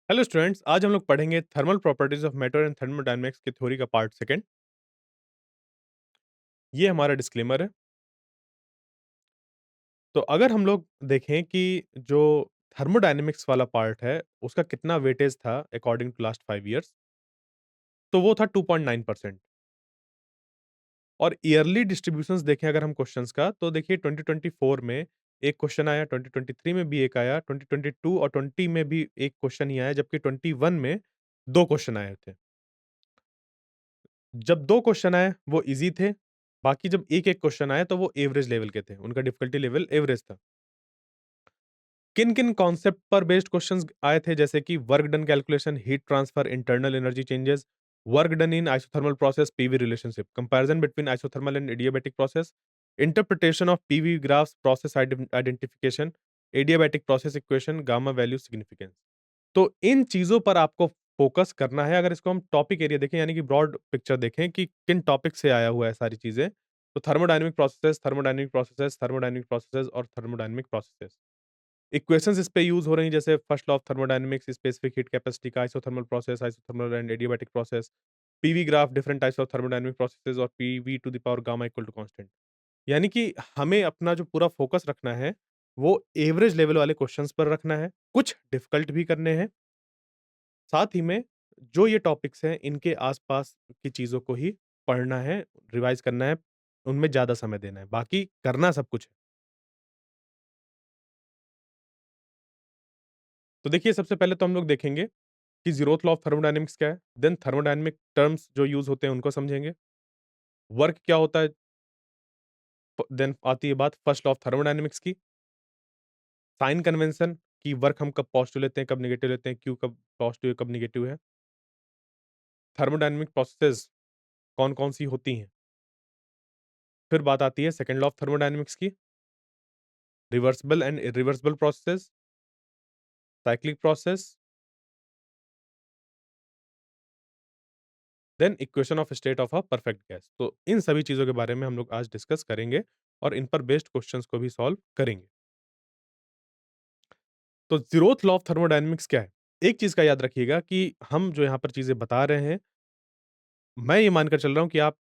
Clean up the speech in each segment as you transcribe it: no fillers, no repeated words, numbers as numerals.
Hello students, आज हम लोग पढ़ेंगे thermal properties of matter and thermodynamics की थ्योरी का पार्ट सेकंड। ये हमारा डिस्क्लेमर है। तो अगर हम लोग देखें कि जो थर्मोडायनेमिक्स वाला पार्ट है, उसका कितना वेटेज था अकॉर्डिंग टू लास्ट 5 इयर्स, तो वो था 2.9%। और ईयरली डिस्ट्रीब्यूशंस देखें अगर हम क्वेश्चंस का, तो देखिए 2024 में एक क्वेश्चन आया, 2023 में भी एक आया, 2022 और 20 में भी एक क्वेश्चन ही आया, जबकि 21 में 2 क्वेश्चन आए थे। जब 2 क्वेश्चन आए वो ईज़ी थे, बाकी जब 1-1 क्वेश्चन आए तो वो एवरेज लेवल के थे, उनका डिफिकल्टी लेवल एवरेज था। किन-किन कॉन्सेप्ट पर बेस्ड क्वेश्चंस आए थे जैसे कि work done calculation, heat transfer, internal energy changes, work done in isothermal process, PV relationship, comparison between isothermal and adiabatic process, interpretation of PV graphs, process identification, adiabatic process equation, gamma value significance. तो इन चीज़ों पर आपको focus करना है। अगर इसको हम topic area देखें यानी कि ब्रॉड पिक्चर देखें कि किन टॉपिक से आया हुआ है सारी चीज़ें, तो थर्मोडायनामिक प्रोसेसेस और थर्मोडायनामिक प्रोसेसेस। इक्वेशंस इस पे यूज़ हो रही हैं जैसे first law of thermodynamics, specific heat capacity का, isothermal process, isothermal and adiabatic process, PV graph, different types of thermodynamic processes और PV to the power gamma equal to constant. यानी कि हमें अपना जो पूरा फ़ोकस रखना है, वो एवरेज लेवल वाले क्वेश्चंस पर रखना है, कुछ डिफिकल्ट भी करने हैं। साथ ही में जो ये टॉपिक्स हैं, इनके आस-पास की चीज़ों को ही पढ़ना है, रिवाइज़ करना है, उनमें ज़्यादा समय देना है, बाकी करना सब कुछ है। तो देखिए सबसे पहले तो हम लोग देखेंगे कि ज़ीरोथ लॉ ऑफ थर्मोडायनामिक्स क्या है, देन थर्मोडायनामिक टर्म्स जो यूज़ होते हैं उनको समझेंगे, वर्क क्या होता है, देन आती है बात फर्स्ट लॉ ऑफ थर्मोडायनामिक्स की, साइन कन्वेंशन कि वर्क हम कब पॉजिटिव लेते हैं, कब नेगेटिव लेते हैं, क्यू कब पॉजिटिव है, कब नेगेटिव है, थर्मोडायनामिक प्रोसेसेस कौन-कौन सी होती हैं। फिर बात आती है सेकंड लॉ ऑफ थर्मोडायनामिक्स की, reversible and irreversible processes, cyclic process, then equation of state of a perfect gas. तो इन सभी चीज़ों के बारे में हम लोग आज डिस्कस करेंगे और इन पर बेस्ड क्वेश्चंस को भी सॉल्व करेंगे। तो ज़ीरोथ लॉ ऑफ थर्मोडायनामिक्स क्या है? एक चीज़ का याद रखिएगा कि हम जो यहाँ पर चीज़ें बता रहे हैं, मैं ये मानकर चल रहा हूँ कि आप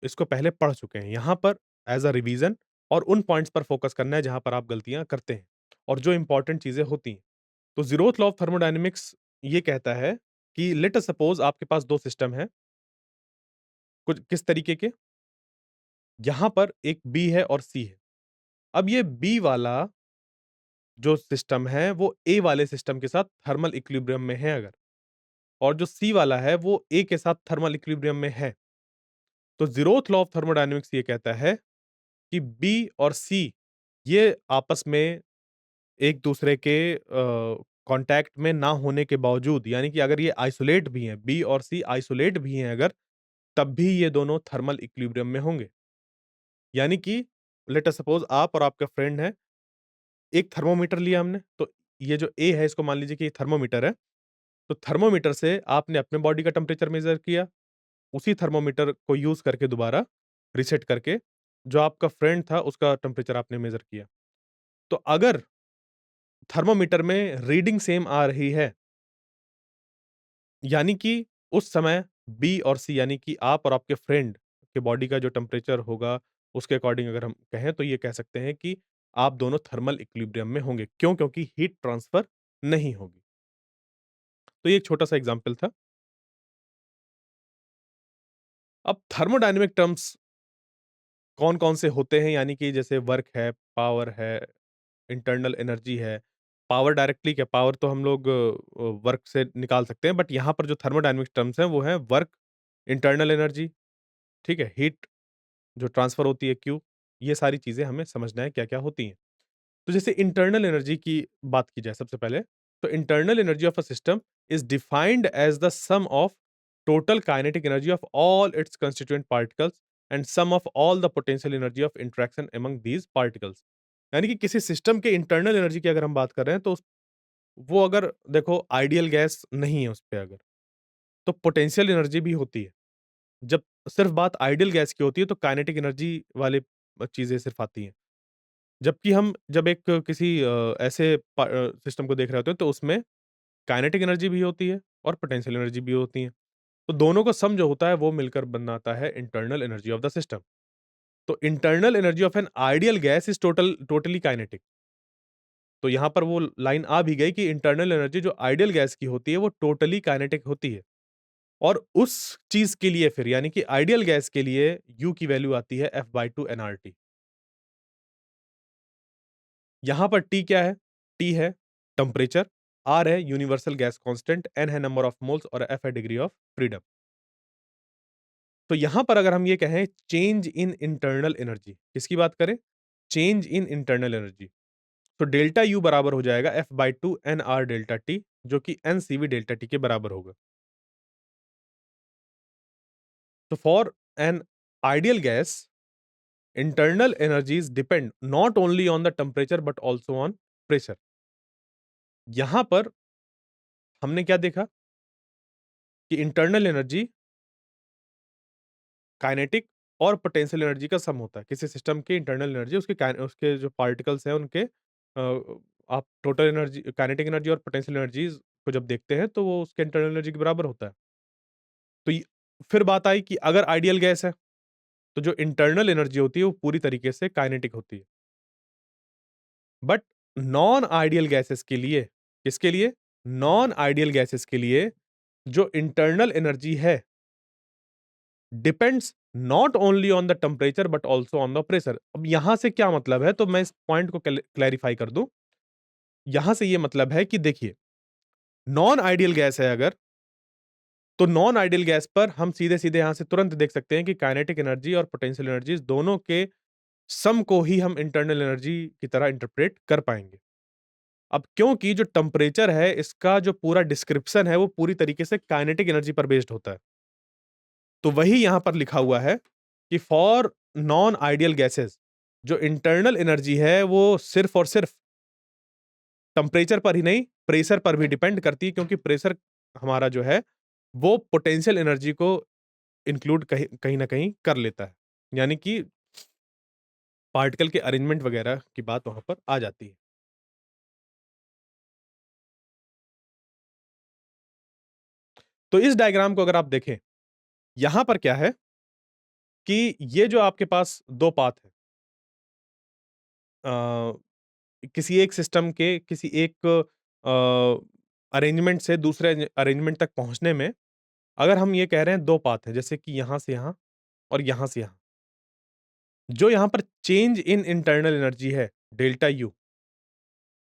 इसको पहले पढ़ चुके हैं। यहाँ पर एज़ अ रिवीज़न और उन पॉइंट्स पर फोकस करना है जहाँ पर आप गलतियाँ करते हैं और जो इम्पोर्टेंट चीज़ें होती हैं। तो ज़ीरोथ लॉ ऑफ थर्मोडायनामिक्स ये कहता है कि लेट अस सपोज़ आपके पास 2 सिस्टम हैं, कुछ किस तरीके के? यहाँ पर एक बी है और सी है। अब ये बी वाला जो सिस्टम है वो ए वाले सिस्टम के साथ थर्मल इक्विलिब्रियम में है अगर, और जो सी वाला है वो ए के साथ थर्मल इक्विलिब्रियम में है। तो ज़ीरोथ लॉ ऑफ थर्मोडायनामिक्स ये कहता है कि बी और सी ये आपस में एक-दूसरे के कॉन्टैक्ट में ना होने के बावजूद, यानी कि अगर ये आइसोलेट भी हैं, बी और सी आइसोलेट भी हैं अगर, तब भी ये दोनों थर्मल इक्विलिब्रियम में होंगे। यानी कि लेट अस सपोज़ आप और आपका फ्रेंड हैं, एक थर्मामीटर लिया हमने, तो ये जो ए है इसको मान लीजिए कि ये थर्मामीटर है। तो थर्मामीटर से आपने अपने बॉडी का टेम्परेचर मेज़र किया, उसी थर्मामीटर को यूज़ करके दोबारा रीसेट करके, जो आपका फ्रेंड था उसका टेम्परेचर आपने मेज़र किया। तो अगर थर्मामीटर में रीडिंग सेम आ रही है, यानी कि उस समय बी और सी यानी कि आप और आपके फ्रेंड के बॉडी का जो टेम्परेचर होगा, उसके अकॉर्डिंग अगर हम कहें तो ये कह सकते हैं कि आप दोनों थर्मल इक्विलिब्रियम में होंगे। क्यों? क्योंकि हीट ट्रांसफर नहीं होगी। तो ये एक छोटा-सा एग्ज़ाम्पल था। अब थर्मोडायनामिक टर्म्स कौन-कौन से होते हैं, यानी कि जैसे वर्क है, पावर है, इंटरनल एनर्जी है। पावर डायरेक्टली क्या, पावर तो हम लोग वर्क से निकाल सकते हैं, बट यहाँ पर जो थर्मोडायनामिक टर्म्स हैं वो हैं वर्क, इंटरनल एनर्जी, ठीक है? हीट जो ट्रांसफर होती है, क्यू, ये सारी चीज़ें हमें समझना है क्या-क्या होती हैं। तो जैसे इंटरनल एनर्जी की बात की जाए सबसे पहले, तो internal energy of a system is defined as the sum of total kinetic energy of all its constituent particles and sum of all the potential energy of interaction among these particles. यानी कि किसी system के internal energy की अगर हम बात कर रहे हैं, तो वो अगर देखो आइडियल गैस नहीं है उसपे अगर, तो पोटेंशियल एनर्जी भी होती है। जब सिर्फ बात आइडियल गैस की होती है, तो काइनेटिक एनर्जी वाले चीज़ें सिर्फ आती हैं। जबकि हम जब एक किसी ऐसे सिस्टम को देख रहे होते हैं, तो उसमें काइनेटिक एनर्जी भी होती है और पोटेंशियल एनर्जी भी होती है। तो दोनों का सम जो होता है वो मिलकर बनाता है internal energy of the system. तो internal energy of an ideal gas is totally kinetic. तो यहाँ पर वो लाइन आ भी गई कि इंटरनल एनर्जी जो आइडियल गैस की होती है वो टोटली काइनेटिक होती है। और उस चीज़ के लिए फिर यानी कि आइडियल गैस के लिए U की वैल्यू आती है F/2 nRT। यहाँ पर T क्या है? T है टेम्परेचर, R है यूनिवर्सल गैस कांस्टेंट, N है नंबर ऑफ मोल्स और F है डिग्री ऑफ फ्रीडम। तो यहाँ पर अगर हम ये कहें चेंज इन इंटरनल एनर्जी, किसकी बात करें? Change in internal energy. तो डेल्टा U बराबर हो जाएगा F/2 nR डेल्टा T जो कि NCV डेल्टा T के बराबर होगा। तो for N ideal gas internal energies depend not only on the temperature but also on pressure। यहां पर हमने क्या देखा कि इंटरनल एनर्जी काइनेटिक और पोटेंशियल एनर्जी का सम होता है। किसी सिस्टम की इंटरनल एनर्जी उसके जो पार्टिकल्स हैं उनके आप टोटल एनर्जी काइनेटिक एनर्जी और पोटेंशियल एनर्जीज को जब देखते हैं तो वो उसके इंटरनल एनर्जी के बराबर होता है। तो फिर बात आई कि अगर आइडियल गैस है तो जो इंटरनल एनर्जी होती है वो पूरी तरीके से काइनेटिक होती है। बट नॉन आइडियल गैसेस के लिए किसके लिए? नॉन आइडियल गैसेस के लिए जो इंटरनल एनर्जी है depends not only on the temperature but also on the pressure. अब यहां से क्या मतलब है तो मैं इस पॉइंट को क्लैरिफाई कर दूं। यहां से ये मतलब है कि देखिए नॉन आइडियल गैस है अगर तो नॉन आइडियल गैस पर हम सीधे-सीधे यहां से तुरंत देख सकते हैं कि काइनेटिक एनर्जी और पोटेंशियल एनर्जीज दोनों के सम को ही हम इंटरनल एनर्जी की तरह इंटरप्रेट कर पाएंगे। अब क्योंकि जो टेम्परेचर है, इसका जो पूरा डिस्क्रिप्शन है, वो पूरी तरीके से काइनेटिक एनर्जी पर बेस्ड होता है। तो वही यहाँ पर लिखा हुआ है कि फॉर नॉन आइडियल गैसेस जो इंटरनल एनर्जी है, वो सिर्फ़ और सिर्फ़ टेम्परेचर पर ही नहीं, प्रेशर पर भी डिपेंड करती है क्योंकि प्रेशर हमारा जो है, वो पोटेंशियल एनर्जी को इंक्लूड कहीं कहीं न कहीं कर लेता है। यानी कि पार्टिकल के अरेंजमेंट वगैरह की बात वहाँ पर आ जाती है। तो इस डायग्राम को अगर आप देखें, यहाँ पर क्या है कि ये जो आपके पास 2 पाथ है किसी एक सिस्टम के किसी एक अरेंजमेंट से दूसरे अरेंजमेंट तक पहुँचने में अगर हम ये कह रहे हैं 2 पाथ हैं, जैसे कि यहाँ से यहाँ और यहाँ से यहाँ। जो यहाँ पर चेंज इन इंटरनल एनर्जी है, डेल्टा U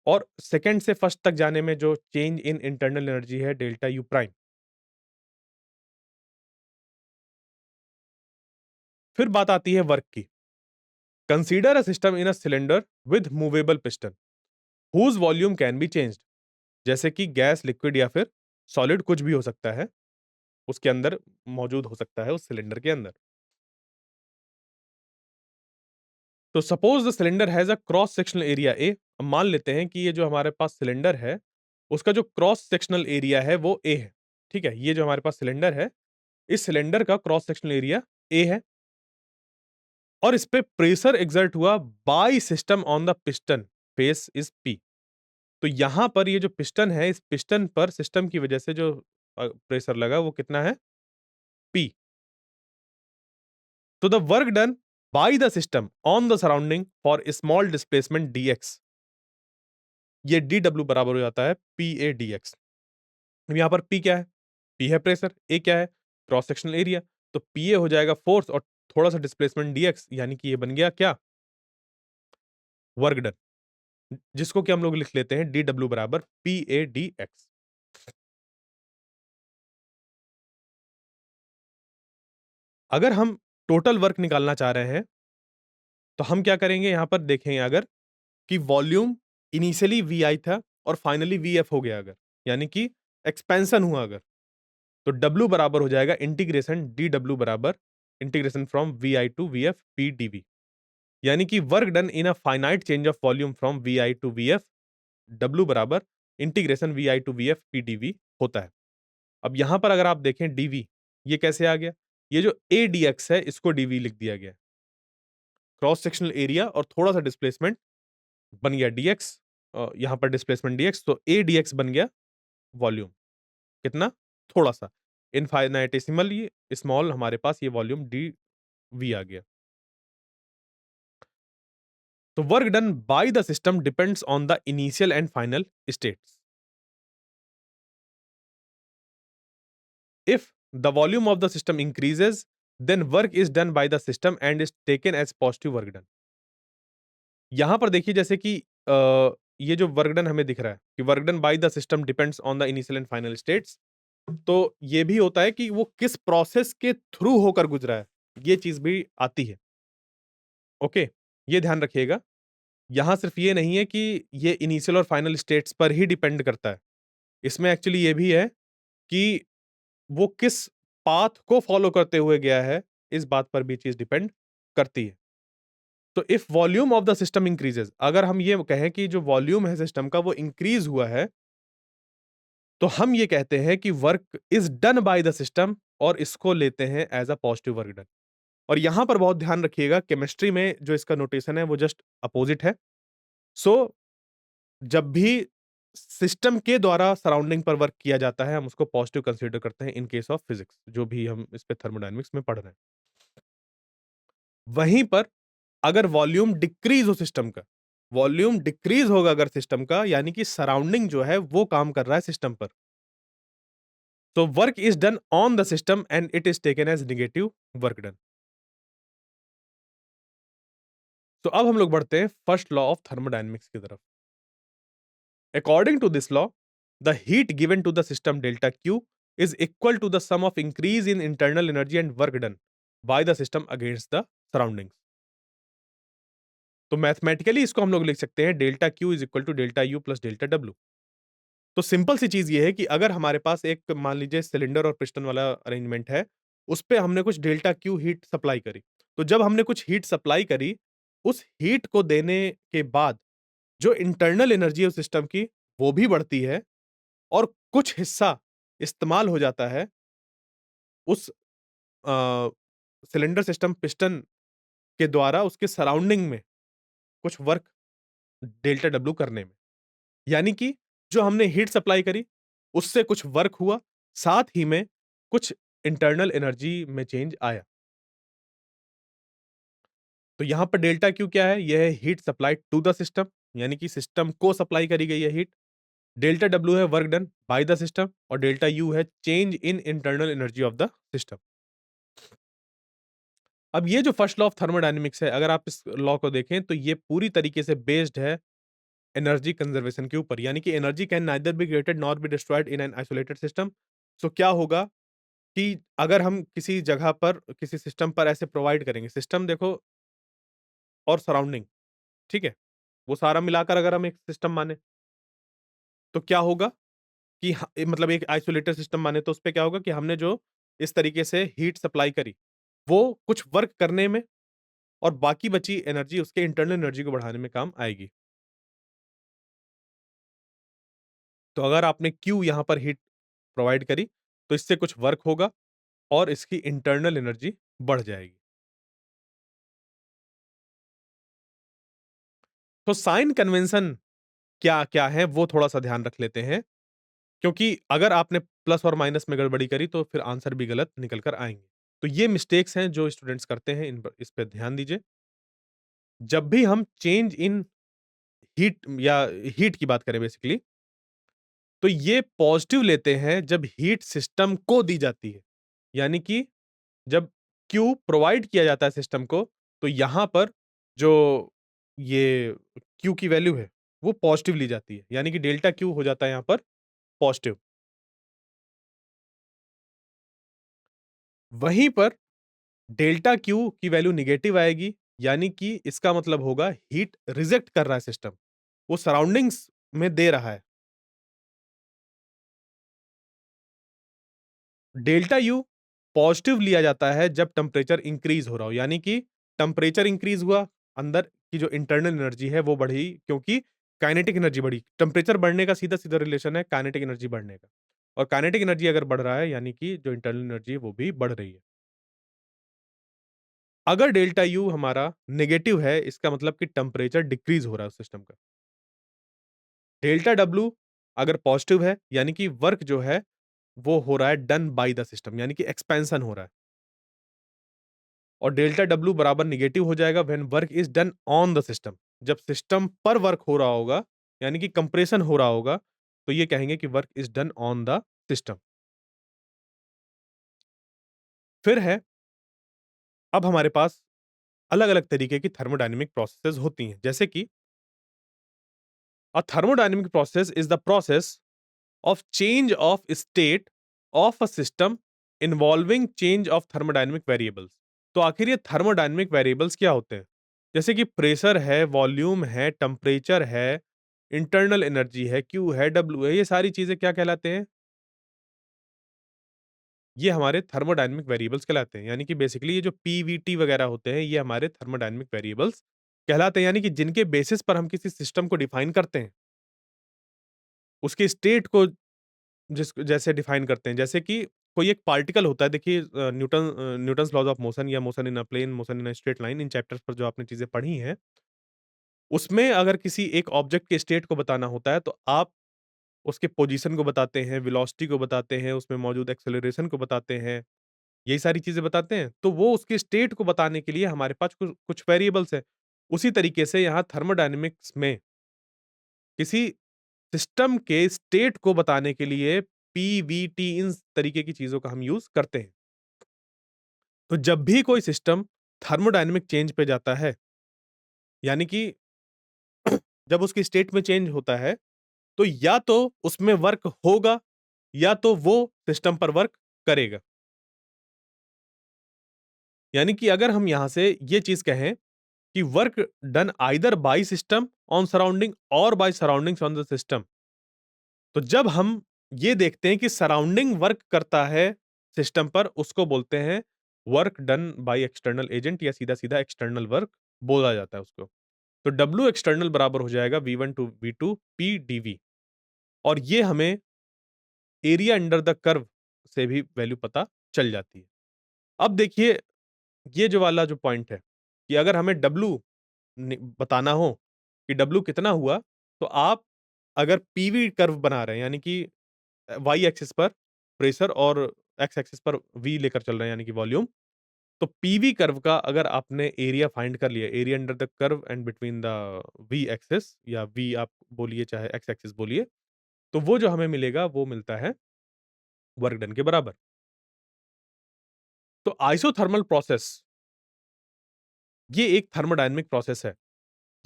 और सेकंड से फर्स्ट तक जाने में जो चेंज इन इंटरनल एनर्जी है, डेल्टा U प्राइम। फिर बात आती है वर्क की। Consider a system in a cylinder with movable piston, whose volume can be changed. जैसे कि गैस, लिक्विड या फिर सॉलिड कुछ भी हो सकता है, उसके अंदर मौजूद हो सकता है उस सिलेंडर के अंदर। तो suppose the cylinder has a cross sectional area A। अब मान लेते हैं कि ये जो हमारे पास सिलेंडर है, उसका जो क्रॉस सेक्शनल एरिया है वो A है। ठीक है? ये जो हमारे पास सिलेंडर है, इस सिलेंडर का क्रॉस सेक्शनल एरिया A है और इस पे प्रेशर एक्सर्ट हुआ bye system on the piston face is P। तो यहाँ पर ये जो पिस्टन है, इस पिस्टन पर सिस्टम की वजह से जो प्रेशर लगा वो कितना है? P। तो the work done by the system on the surrounding for small displacement dx, ये dw बराबर हो जाता है PA dx। अब यहाँ पर P क्या है? P है प्रेशर, A क्या है? Cross sectional area. तो PA हो जाएगा फोर्स और थोड़ा-सा डिस्प्लेसमेंट dx यानी कि ये बन गया क्या? Work done. जिसको कि हम लोग लिख लेते हैं dw बराबर PA dx। अगर हम टोटल वर्क निकालना चाह रहे हैं, तो हम क्या करेंगे यहाँ पर देखें अगर कि वॉल्यूम इनिशियली VI था और फाइनली VF हो गया अगर, यानी कि एक्सपेंशन हुआ अगर, तो W बराबर हो जाएगा इंटीग्रेशन dW बराबर integration from VI to VF P dV। यानी कि work done in a finite change of volume from VI to VF, W बराबर integration VI to VF P dV होता है। अब यहाँ पर अगर आप देखें dV, ये कैसे आ गया? ये जो ADX है, इसको dV लिख दिया गया। क्रॉस सेक्शनल एरिया और थोड़ा-सा डिस्प्लेसमेंट बन गया dx, यहाँ पर डिस्प्लेसमेंट dx, तो ADX बन गया वॉल्यूम। कितना? थोड़ा-सा। इनफाइनाइटेसिमली स्मॉल हमारे पास ये वॉल्यूम वी आ गया। तो work done by the system depends on the initial and final states. If the volume of the system increases, then work is done by the system and is taken as positive work done. यहां पर देखिए जैसे कि ये जो work done हमें दिख रहा है कि work done by the system depends on the initial and final states, तो ये भी होता है कि वो किस प्रोसेस के थ्रू होकर गुजरा है, ये चीज भी आती है। ओके, ये ध्यान रखिएगा। यहां सिर्फ ये नहीं है कि ये इनिशियल और फाइनल स्टेट्स पर ही डिपेंड करता है। इसमें एक्चुअली ये भी है कि वो किस पाथ को फॉलो करते हुए गया है, इस बात पर भी चीज डिपेंड करती है। तो if volume of the system increases, अगर हम ये कहें कि जो वॉल्यूम है सिस्टम का वो इंक्रीज हुआ है, तो हम ये कहते हैं कि work is done by the system, और इसको लेते हैं as a positive work done. और यहां पर बहुत ध्यान रखिएगा, केमिस्ट्री में जो इसका नोटेशन है वो जस्ट अपोजिट है। सो जब भी सिस्टम के द्वारा सराउंडिंग पर वर्क किया जाता है, हम उसको पॉजिटिव कंसीडर करते हैं इन केस ऑफ फिजिक्स, जो भी हम इस पे थर्मोडायनामिक्स में पढ़ रहे हैं। वहीं पर अगर वॉल्यूम डिक्रीज हो सिस्टम का, वॉल्यूम डिक्रीज होगा अगर सिस्टम का, यानी कि सराउंडिंग जो है वो काम कर रहा है सिस्टम पर, तो work is done on the system and it is taken as negative work done. तो अब हम लोग बढ़ते हैं फर्स्ट लॉ ऑफ थर्मोडायनामिक्स की तरफ। According to this law, the heat given to the system delta Q is equal to the sum of increase in internal energy and work done by the system against the surroundings. तो mathematically इसको हम लोग लिख सकते हैं delta Q is equal to delta U plus delta W। तो simple सी चीज ये है कि अगर हमारे पास एक मान लीजिए सिलेंडर और पिस्टन वाला अरेंजमेंट है, उस पे हमने कुछ डेल्टा Q हीट सप्लाई करी। तो जब हमने कुछ हीट सप्लाई करी, उस हीट को देने के बाद जो इंटरनल एनर्जी है उस सिस्टम की, वो भी बढ़ती है, और कुछ हिस्सा इस्तेमाल हो जाता है उस अ, सिलेंडर सिस्टम पिस्टन के द्वारा उसके सराउंडिंग में कुछ वर्क डेल्टा डब्ल्यू करने में। यानी कि जो हमने हीट सप्लाई करी, उससे कुछ वर्क हुआ, साथ ही में कुछ इंटरनल एनर्जी में चेंज आया। तो यहां पर डेल्टा क्यू क्या है? यह है heat supply to the system, यानी कि सिस्टम को सप्लाई करी गई है हीट। डेल्टा डब्ल्यू है work done by the system, और डेल्टा यू है change in internal energy of the system. अब ये जो फर्स्ट लॉ ऑफ थर्मोडायनामिक्स है, अगर आप इस लॉ को देखें तो ये पूरी तरीके से बेस्ड है एनर्जी कंजर्वेशन के ऊपर, यानी कि energy can neither be created nor be destroyed in an isolated system. So क्या होगा कि अगर हम किसी जगह पर किसी सिस्टम पर ऐसे प्रोवाइड करेंगे, सिस्टम देखो और सराउंडिंग, ठीक है? वो सारा मिलाकर अगर हम एक सिस्टम माने, तो क्या होगा कि मतलब एक आइसोलेटेड सिस्टम माने तो उसपे क्या होगा कि हमने जो इस तरीके से हीट सप्लाई करी, वो कुछ वर्क करने में और बाकी बची एनर्जी उसके इंटरनल एनर्जी को बढ़ाने में काम आएगी। तो अगर आपने क्यू यहाँ पर हीट प्रोवाइड करी, तो इससे कुछ वर्क होगा और इसकी इंटरनल एनर्जी बढ़ जाएगी। तो साइन कन्वेंशन क्या-क्या है वो थोड़ा-सा ध्यान रख लेते हैं, क्योंकि अगर आपने प्लस और माइनस में गड़बड़ी करी तो फिर आंसर भी गलत निकल कर आएँगे। तो ये मिस्टेक्स हैं जो स्टूडेंट्स करते हैं, इस पे ध्यान दीजिए। जब भी हम चेंज इन हीट या हीट की बात करें बेसिकली, तो ये पॉजिटिव लेते हैं जब हीट सिस्टम को दी जाती है। यानी कि जब Q प्रोवाइड किया जाता है सिस्टम को, तो यहां पर जो ये Q की वैल्यू है, वो पॉजिटिव ली जाती है। यानी कि डेल्टा Q हो जाता है यहां पर पॉजिटिव। वहीं पर डेल्टा Q की वैल्यू नेगेटिव आएगी, यानी कि इसका मतलब होगा हीट रिजेक्ट कर रहा है सिस्टम। वो सराउंडिंग्स में दे रहा है। डेल्टा यू पॉजिटिव लिया जाता है जब टेम्परेचर इंक्रीज हो रहा हो, यानी कि टेम्परेचर इंक्रीज हुआ, अंदर की जो इंटरनल एनर्जी है वो बढ़ी, क्योंकि काइनेटिक एनर्जी बढ़ी। टेम्परेचर बढ़ने का सीधा-सीधा रिलेशन है काइनेटिक एनर्जी बढ़ने का, और काइनेटिक एनर्जी अगर बढ़ रहा है, यानी कि जो इंटरनल एनर्जी है वो भी बढ़ रही है। अगर डेल्टा यू हमारा नेगेटिव है, इसका मतलब कि टेम्परेचर डिक्रीज हो रहा है सिस्टम का। डेल्टा डब्ल्यू अगर पॉजिटिव है, यानी कि वर्क जो है, वो हो रहा है डन बाय द सिस्टम, यानी कि एक्सपेंशन हो रहा है। और डेल्टा डब्ल्यू बराबर नेगेटिव हो जाएगा when work is done on the system. जब सिस्टम पर वर्क हो रहा होगा, यानी कि कंप्रेशन हो रहा होगा, तो ये कहेंगे कि work is done on the system. फिर है, अब हमारे पास अलग-अलग तरीके की थर्मोडायनामिक प्रोसेसेस होती हैं, जैसे कि a thermodynamic process is the process of change of state of a system involving change of thermodynamic variables। तो आखिर ये थर्मोडायनामिक वेरिएबल्स क्या होते हैं? जैसे कि प्रेशर है, वॉल्यूम है, टेम्परेचर है, इंटरनल एनर्जी है, क्यू है, डब्ल्यू है, ये सारी चीज़ें क्या कहलाते हैं? ये हमारे थर्मोडायनामिक वेरिएबल्स कहलाते हैं। यानी कि बेसिकली ये जो पीवीटी वगैरह होते हैं, ये हमारे थर्मोडायनामिक वेरिएबल्स कहलाते हैं, यानी कि जिनके बेसिस पर हम किसी सिस्टम को डिफाइन करते हैं। उसके स्टेट को जैसे डिफाइन करते हैं, जैसे कि कोई एक पार्टिकल होता है, देखिए न्यूटन्स लॉज़ ऑफ मोशन या motion in a plane, motion in a straight line, इन चैप्टर्स पर जो आपने चीज़ें पढ़ी हैं, उसमें अगर किसी एक ऑब्जेक्ट के स्टेट को बताना होता है, तो आप उसके पोजीशन को बताते हैं, वेलोसिटी को बताते हैं, उसमें मौजूद एक्सेलरेशन को बताते हैं, यही सारी चीज़ें बताते हैं। तो वो उसके स्टेट को बताने के लिए हमारे पास कुछ कुछ वेरिएबल्स हैं। उसी तरीके से यहाँ थर्मोडायनामिक्स में किसी सिस्टम के स्टेट को बताने के लिए पीवीटी, इन तरीके की चीज़ों का हम यूज़ करते हैं। तो जब भी कोई सिस्टम थर्मोडायनामिक चेंज पे जाता है, यानी कि जब उसकी स्टेट में चेंज होता है, तो या तो उसमें वर्क होगा, या तो वो सिस्टम पर वर्क करेगा। यानी कि अगर हम यहां से ये चीज़ कहें कि work done either by system on surrounding और by surroundings on the system. तो जब हम ये देखते हैं कि सराउंडिंग वर्क करता है सिस्टम पर, उसको बोलते हैं work done by external agent, या सीधा-सीधा एक्सटर्नल वर्क बोला जाता है उसको। तो डब्ल्यू एक्सटर्नल बराबर हो जाएगा V1 to V2 P dV, और ये हमें एरिया अंडर द कर्व से भी वैल्यू पता चल जाती है। अब देखिए, ये जो वाला जो पॉइंट है, कि अगर हमें डब्ल्यू बताना हो कि डब्ल्यू कितना हुआ, तो आप अगर पीवी कर्व बना रहे हैं, यानी कि वाई एक्सिस पर प्रेशर और एक्स एक्सिस पर वी लेकर चल रहे हैं, यानी कि वॉल्यूम, तो पीवी कर्व का अगर आपने एरिया फाइंड कर लिया, area under the curve and between the we axis, या वी आप बोलिए चाहे एक्स एक्सिस बोलिए, तो वो जो हमें मिलेगा वो मिलता है वर्क डन के बराबर। तो आइसोथर्मल प्रोसेस, ये एक थर्मोडायनामिक प्रोसेस है।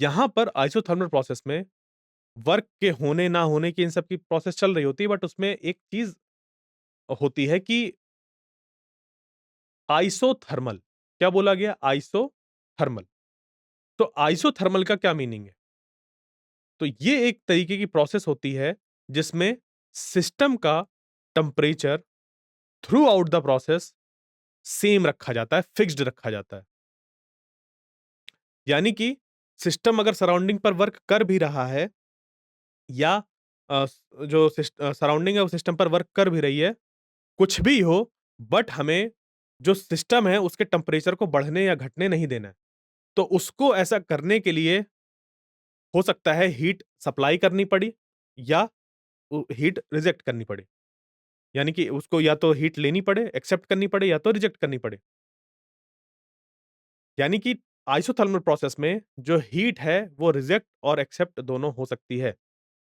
यहां पर आइसोथर्मल प्रोसेस में वर्क के होने ना होने की इन सब की प्रोसेस चल रही होती है, बट उसमें एक चीज होती है कि आइसोथर्मल, क्या बोला गया? आइसोथर्मल। तो आइसोथर्मल का क्या मीनिंग है? तो ये एक तरीके की प्रोसेस होती है जिसमें सिस्टम का temperature through out the process same रखा जाता है, फिक्स्ड रखा जाता है। यानी कि सिस्टम अगर सराउंडिंग पर वर्क कर भी रहा है, या जो सराउंडिंग है वो सिस्टम पर वर्क कर भी रही है, कुछ भी हो, बट हमें जो सिस्टम है उसके टेम्परेचर को बढ़ने या घटने नहीं देना है। तो उसको ऐसा करने के लिए हो सकता है हीट सप्लाई करनी पड़ी, या हीट रिजेक्ट करनी पड़े। यानी कि उसको या तो हीट लेनी पड़े, एक्सेप्ट करनी पड़े, या तो रिजेक्ट करनी पड़े। यानी कि आइसोथर्मल प्रोसेस में जो हीट है वो रिजेक्ट और एक्सेप्ट दोनों हो सकती है।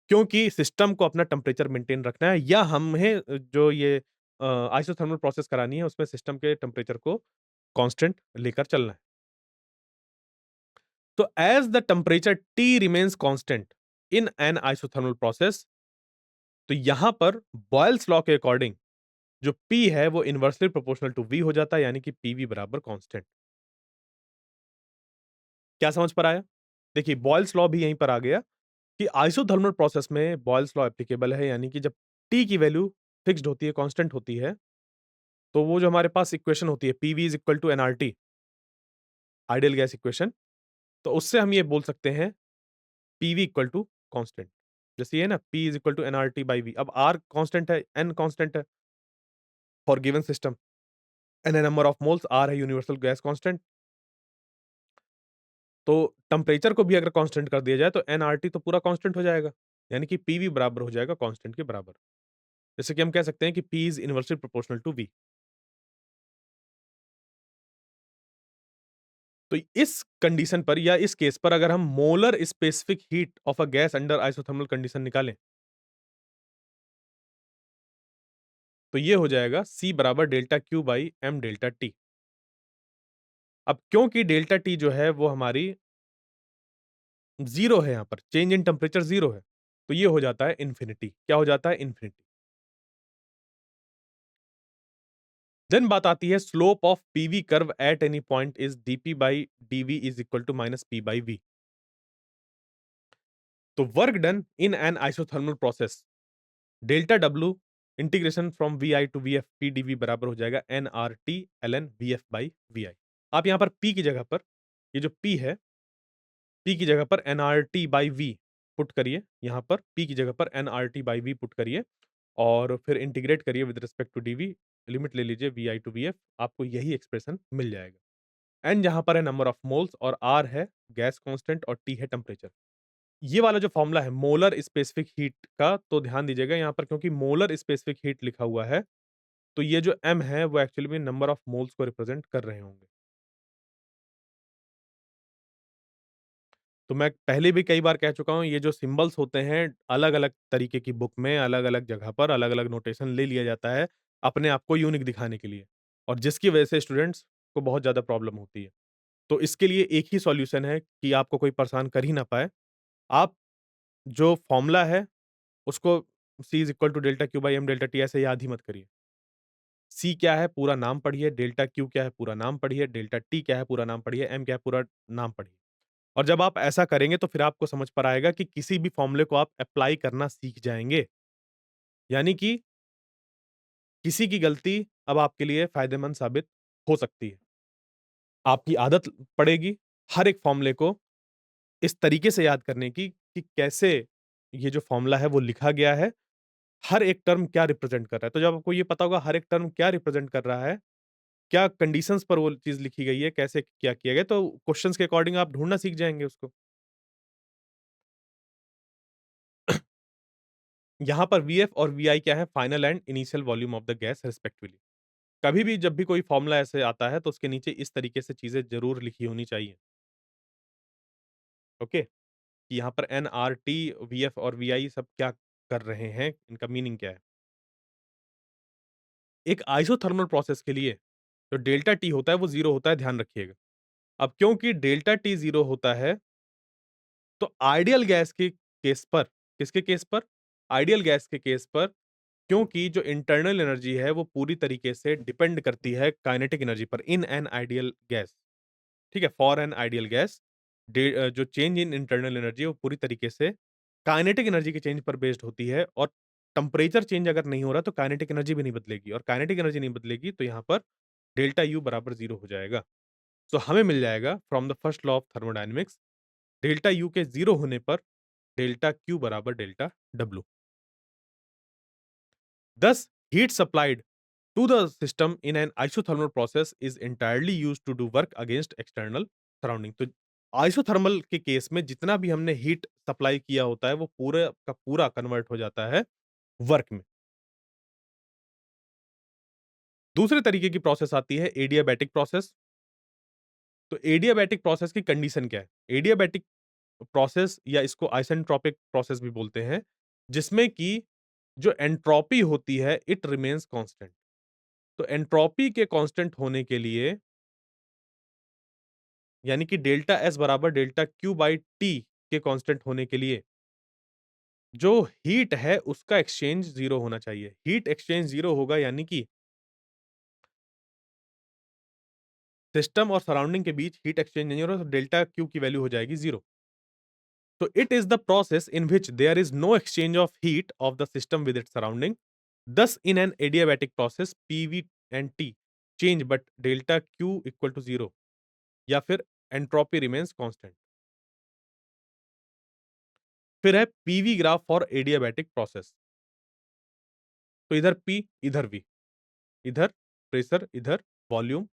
क्योंकि सिस्टम को अपना टेम्परेचर मेंटेन रखना है, या हमें जो ये आइसोथर्मल प्रोसेस करानी है उसमें सिस्टम के टेम्परेचर को कांस्टेंट लेकर चलना है। तो as the temperature T remains constant in an isothermal process, तो यहां पर बॉयल्स लॉ के अकॉर्डिंग जो P है वो इनवर्सली प्रोपोर्शनल टू V हो जाता है, यानी कि PV बराबर कांस्टेंट। क्या समझ पर आया? देखिए, बॉयल्स लॉ भी यहीं पर आ गया कि आइसोथर्मल प्रोसेस में बॉयल्स लॉ एप्लीकेबल है, यानी कि जब T की वैल्यू फिक्स्ड होती है, कांस्टेंट होती है, तो वो जो हमारे पास इक्वेशन होती है PV is equal to NRT, ideal gas equation, तो उससे हम ये बोल सकते हैं पीवी इक्वल टू कांस्टेंट। जैसे ये है ना, P is equal to NRT by V. अब R कांस्टेंट है, N कांस्टेंट है फॉर गिवन सिस्टम, N है नंबर ऑफ मोल्स, R है यूनिवर्सल गैस कांस्टेंट। तो टेम्परेचर को भी अगर कांस्टेंट कर दिया जाए तो एनआरटी तो पूरा कांस्टेंट हो जाएगा। यानी कि पीवी बराबर हो जाएगा कांस्टेंट के बराबर। जैसे कि हम कह सकते हैं कि P is inversely proportional to V. तो इस कंडीशन पर या इस केस पर अगर हम molar specific heat of a gas under isothermal condition निकालें, तो ये हो जाएगा C बराबर delta Q by M delta T। अब क्योंकि डेल्टा T जो है वो हमारी 0 है यहाँ पर, चेंज इन टेम्परेचर 0 है, तो ये हो जाता है इन्फिनिटी। क्या हो जाता है? इन्फिनिटी। देन बात आती है slope of PV curve at any point is dp by dv is equal to minus p by v। तो work done in an isothermal process delta W integration from VI to VF PdV बराबर हो जाएगा nRT ln VF by VI। आप यहाँ पर P की जगह पर, ये जो P है, P की जगह पर nRT बाई V पुट करिए, यहाँ पर P की जगह पर nRT बाई V पुट करिए और फिर इंटीग्रेट करिए with respect to dV, limit ले लीजिए VI टू VF, आपको यही एक्सप्रेशन मिल जाएगा। N जहाँ पर है नंबर ऑफ मोल्स और R है गैस कांस्टेंट और T है टेम्परेचर। ये वाला जो फॉर्मूला है मोलर स्पेसिफिक हीट का, तो ध्यान दीजिएगा यहाँ पर क्योंकि मोलर स्पेसिफिक हीट लिखा हुआ है, तो ये जो M है वो एक्चुअली में नंबर ऑफ मोल्स को रिप्रेजेंट कर रहे होंगे। तो मैं पहले भी कई बार कह चुका हूँ, ये जो सिंबल्स होते हैं अलग-अलग तरीके की बुक में, अलग-अलग जगह पर अलग-अलग नोटेशन ले लिया जाता है, अपने आप को यूनिक दिखाने के लिए और जिसकी वजह से स्टूडेंट्स को बहुत ज़्यादा प्रॉब्लम होती है। तो इसके लिए एक ही सॉल्यूशन है कि आपको कोई परेशान कर ही ना पाए। आप जो फॉर्मूला है उसको C is equal to delta Q by M delta T ऐसे याद ही मत करिए। C क्या है पूरा नाम पढ़िए, डेल्टा Q क्या है पूरा नाम पढ़िए, डेल्टा T क्या है पूरा नाम पढ़िए, M क्या है पूरा नाम पढ़िए। और जब आप ऐसा करेंगे तो फिर आपको समझ पर आएगा कि किसी भी फॉर्मूले को आप अप्लाई करना सीख जाएँगे। यानी कि किसी की गलती अब आपके लिए फ़ायदेमंद साबित हो सकती है। आपकी आदत पड़ेगी हर एक फॉर्मूले को इस तरीके से याद करने की कि कैसे ये जो फॉर्मूला है वो लिखा गया है, हर एक टर्म क्या रिप्रेजेंट कर रहा है। तो जब आपको ये पता होगा हर एक टर्म क्या रिप्रेजेंट कर रहा है, क्या कंडीशंस पर वो चीज़ लिखी गई है, कैसे क्या किया गया है, तो क्वेश्चन्स के अकॉर्डिंग आप ढूँढना सीख जाएँगे उसको। यहाँ पर वीएफ और वीआई क्या है? Final and initial volume of the gas respectively. कभी भी जब भी कोई फॉर्मूला ऐसे आता है तो उसके नीचे इस तरीके से चीज़ें ज़रूर लिखी होनी चाहिए। ओके? कि यहाँ पर एनआरटी, वीएफ और वीआई सब क्या कर रहे हैं, इनका मीनिंग क्या है? एक आइसोथर्मल प्रोसेस के लिए जो डेल्टा टी होता है वो 0 होता है, ध्यान रखिएगा। अब क्योंकि डेल्टा टी 0 होता है, तो आइडियल गैस के केस पर, किसके केस पर? आइडियल गैस के केस पर, क्योंकि जो इंटरनल एनर्जी है वो पूरी तरीके से डिपेंड करती है काइनेटिक एनर्जी पर इन एन आइडियल गैस, ठीक है? फॉर एन आइडियल गैस जो चेंज इन इंटरनल एनर्जी है वो पूरी तरीके से काइनेटिक एनर्जी के चेंज पर बेस्ड होती है और टेम्परेचर चेंज अगर नहीं हो रहा तो काइनेटिक एनर्जी भी नहीं बदलेगी और काइनेटिक एनर्जी नहीं बदलेगी तो यहाँ पर डेल्टा यू बराबर 0 हो जाएगा। सो हमें मिल जाएगा from the first law of thermodynamics delta U के 0 होने पर डेल्टा क्यू बराबर delta W. Thus, heat supplied to the system in an isothermal process is entirely used to do work against external surrounding। तो isothermal के case में जितना भी हमने हीट सप्लाई किया होता है वो पूरा का पूरा कन्वर्ट हो जाता है वर्क में। दूसरे तरीके की प्रोसेस आती है एडियाबैटिक प्रोसेस। तो एडियाबैटिक प्रोसेस की कंडीशन क्या है? एडियाबैटिक प्रोसेस या इसको आइसेंट्रोपिक प्रोसेस भी बोलते हैं, जिसमें कि जो एंट्रोपी होती है इट रिमेन्स कांस्टेंट। तो एंट्रोपी के कांस्टेंट होने के लिए यानी कि डेल्टा एस बराबर डेल्टा क्यू बाई टी के कांस्टेंट होने के लिए जो हीट है उसका एक्सचेंज 0 होना चाहिए। हीट एक्सचेंज 0 होगा यानी कि सिस्टम और सराउंडिंग के बीच हीट एक्सचेंज नहीं हो रहा तो डेल्टा क्यू की वैल्यू हो जाएगी 0। तो it is the process in which there is no exchange of heat of the system with its surrounding. Thus, in an adiabatic process, PV and T change but delta Q equal to 0 या फिर entropy remains constant. फिर है PV graph for adiabatic process. तो इधर P इधर V, इधर pressure, इधर volume.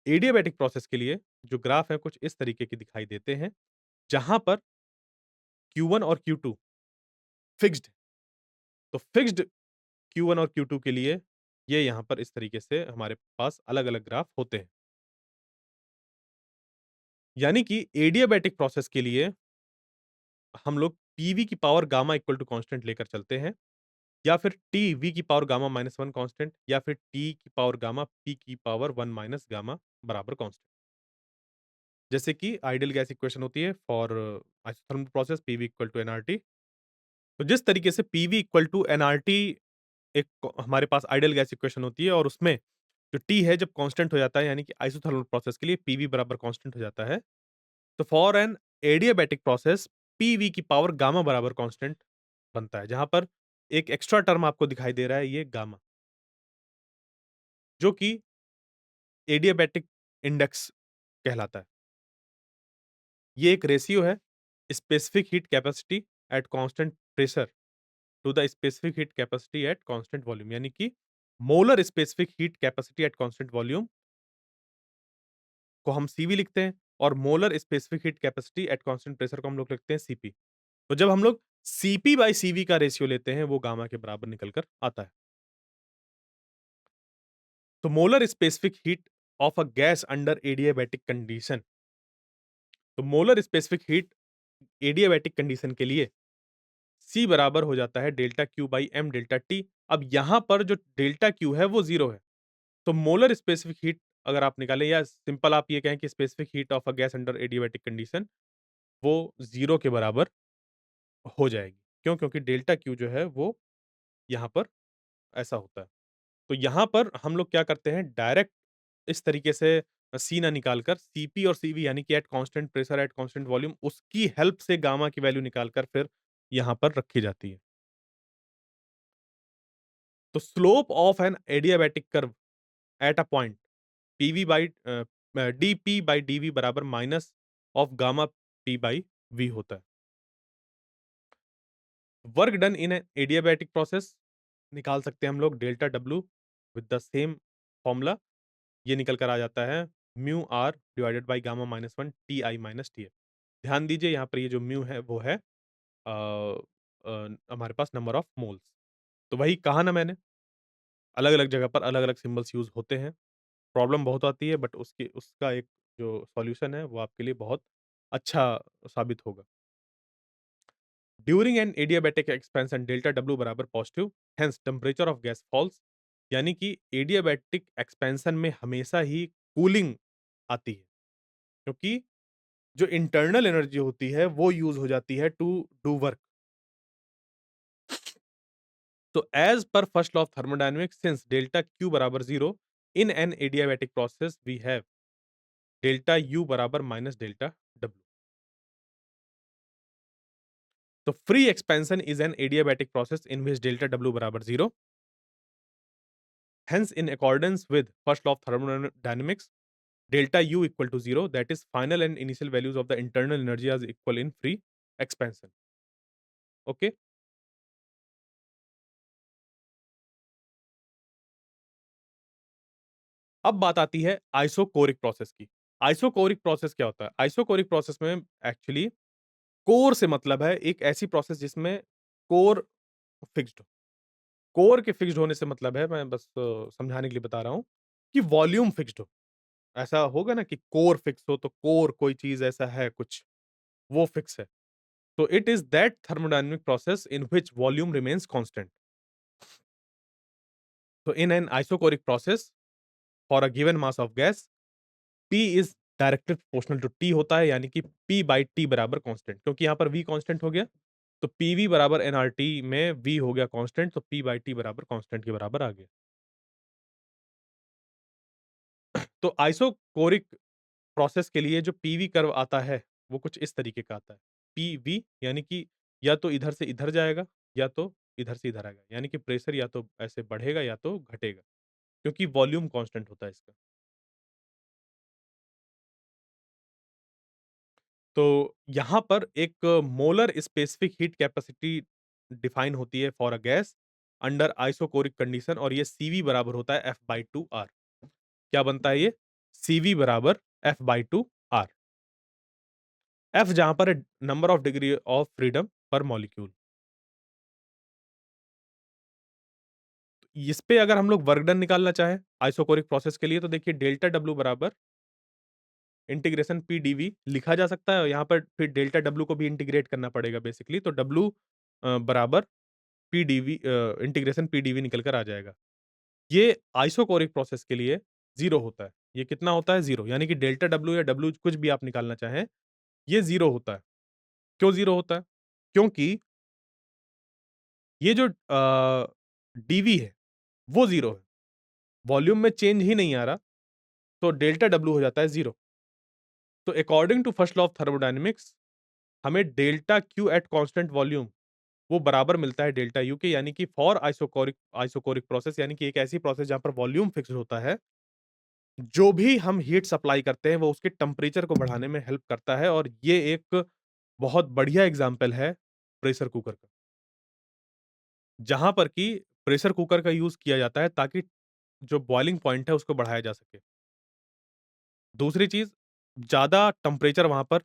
Adiabatic process के लिए जो ग्राफ है कुछ इस तरीके के दिखाई देते हैं, जहां पर Q1 और Q2 फिक्स्ड। तो फिक्स्ड Q1 और Q2 के लिए ये यहाँ पर इस तरीके से हमारे पास अलग-अलग ग्राफ होते हैं। यानी कि एडियाबैटिक प्रोसेस के लिए हम लोग पीवी की power gamma equal to constant लेकर चलते हैं या फिर टी वी की पावर गामा माइनस 1 कांस्टेंट या फिर टी की पावर गामा पी की पावर 1 माइनस गामा बराबर कांस्टेंट। जैसे कि आइडियल गैस इक्वेशन होती है for isothermal process PV equal to NRT. तो जिस तरीके से पीवी इक्वल टू एनआरटी एक हमारे पास आइडियल गैस इक्वेशन होती है और उसमें जो टी है जब कांस्टेंट हो जाता है यानी कि आइसोथर्मल प्रोसेस के लिए पीवी बराबर कांस्टेंट हो जाता है। तो for an adiabatic process PV की पावर गामा बराबर कांस्टेंट बनता है, जहां पर एक एक्स्ट्रा टर्म आपको दिखाई दे रहा है ये गामा, जो कि एडियाबैटिक इंडेक्स कहलाता है। ये एक रेशियो है specific heat capacity at constant pressure to the specific heat capacity at constant volume, यानी कि molar specific heat capacity at constant volume को हम सीवी लिखते हैं और molar specific heat capacity at constant pressure को हम लोग लिखते हैं सीपी। तो जब हम लोग सीपी बाय सीवी का रेशियो लेते हैं वो गामा के बराबर निकल कर आता है। तो molar specific heat of a gas under adiabatic condition, तो molar specific heat adiabatic condition के लिए सी बराबर हो जाता है delta Q by M delta T. अब यहां पर जो डेल्टा क्यू है वो जीरो है। तो मोलर स्पेसिफिक हीट अगर आप निकालें या सिंपल आप ये कहें कि specific heat of a gas under adiabatic condition वो जीरो के बराबर हो जाएगी। क्यों? क्योंकि डेल्टा क्यू जो है वो यहाँ पर ऐसा होता है। तो यहाँ पर हम लोग क्या करते हैं डायरेक्ट इस तरीके से सी ना निकाल कर सीपी और सीवी यानी कि at constant pressure at constant volume उसकी हेल्प से गामा की वैल्यू निकाल कर फिर यहाँ पर रखी जाती है। तो slope of an adiabatic curve at a point PV by DP by DV बराबर minus of gamma P by V होता है। Work done in an adiabatic process निकाल सकते हैं हम लोग delta W with the same formula. ये निकल कर आ जाता है mu R divided by gamma minus 1 T I minus T A. ध्यान दीजिए यहाँ पर ये जो म्यू है वो है हमारे पास नंबर ऑफ मोल्स। तो वही कहा ना मैंने, अलग-अलग जगह पर अलग-अलग सिंबल्स यूज़ होते हैं। प्रॉब्लम बहुत आती है बट उसकी उसका एक जो सॉल्यूशन है वो आपके लिए बहुत अच्छा साबित होगा। During an adiabatic expansion delta W बराबर positive, hence temperature of gas falls. यानी कि एडियाबैटिक एक्सपेंशन में हमेशा ही कूलिंग आती है, क्योंकि जो इंटरनल एनर्जी होती है वो यूज़ हो जाती है टू डू वर्क। तो एज़ पर first law of thermodynamics since delta Q बराबर 0 in an adiabatic process we have delta U बराबर माइनस डेल्टा डब्ल्यू। तो free expansion is an adiabatic process in which delta W बराबर 0। Hence, in accordance with first law of thermodynamics, delta U equal to 0, that is final and initial values of the internal energy are equal in free expansion. Okay? अब बात आती है isochoric process की। Isochoric process क्या होता है? Isochoric process में actually core से मतलब है एक ऐसी प्रोसेस जिसमें कोर फिक्स्ड हो। कोर के फिक्स्ड होने से मतलब है मैं बस समझाने के लिए बता रहा हूँ कि वॉल्यूम फिक्स्ड हो। ऐसा होगा ना कि कोर फिक्स हो तो कोर कोई चीज़ ऐसा है कुछ, वो फिक्स है। So it is that thermodynamic process in which volume remains constant. So in an isochoric process, for a given mass of gas, P is directly proportional to T होता है यानी कि P बाई T बराबर constant, क्योंकि यहाँ पर V constant हो गया, तो PV बराबर nRT में V हो गया कांस्टेंट, तो P बाई T बराबर कांस्टेंट के बराबर आ गया। तो आइसोकोरिक प्रोसेस के लिए जो PV कर्व आता है, वो कुछ इस तरीके का आता है। PV यानी कि या तो इधर से इधर जाएगा, या तो इधर से इधर आएगा। यानी कि प्रेशर या तो ऐसे बढ़ेगा या तो घटेगा, क्योंकि वॉल्यूम कांस्टेंट होता है इसका। तो यहाँ पर एक molar specific heat capacity define होती है for a gas under isochoric condition और ये सीवी बराबर होता है एफ बाई टू आर। क्या बनता है ये? सीवी बराबर F by two R. F जहां पर है number of degree of freedom per molecule. इस पे अगर हम लोग वर्क डन निकालना चाहें आइसोकोरिक प्रोसेस के लिए तो देखिए डेल्टा डब्ल्यू बराबर इंटीग्रेशन पी डीवी लिखा जा सकता है और यहाँ पर फिर डेल्टा डब्ल्यू को भी इंटीग्रेट करना पड़ेगा बेसिकली तो डब्ल्यू बराबर P DV integration P DV निकल कर आ जाएगा। ये आइसोकोरिक प्रोसेस के लिए 0 होता है। ये कितना होता है 0 यानी कि डेल्टा डब्ल्यू या डब्ल्यू कुछ भी आप निकालना चाहें, ये 0 होता है। क्यों 0 होता है? क्योंकि ये जो डीवी है, वो 0 है। वॉल्यूम में चेंज ही नहीं आ रहा, तो डेल्टा डब्ल्यू हो जाता है 0। तो according to first law of thermodynamics हमें delta Q at constant volume वो बराबर मिलता है डेल्टा यू के यानी कि फॉर आइसोकोरिक आइसोकोरिक प्रोसेस यानी कि एक ऐसी प्रोसेस जहां पर वॉल्यूम फिक्स्ड होता है, जो भी हम हीट सप्लाई करते हैं वो उसके टेम्परेचर को बढ़ाने में हेल्प करता है और ये एक बहुत बढ़िया एग्जांपल है प्रेशर कुकर का। जहां पर कि प्रेशर कुकर का यूज़ किया जाता है ताकि जो बॉइलिंग पॉइंट है उसको बढ़ाया जा सके। दूसरी चीज़ ज़्यादा टेम्परेचर वहाँ पर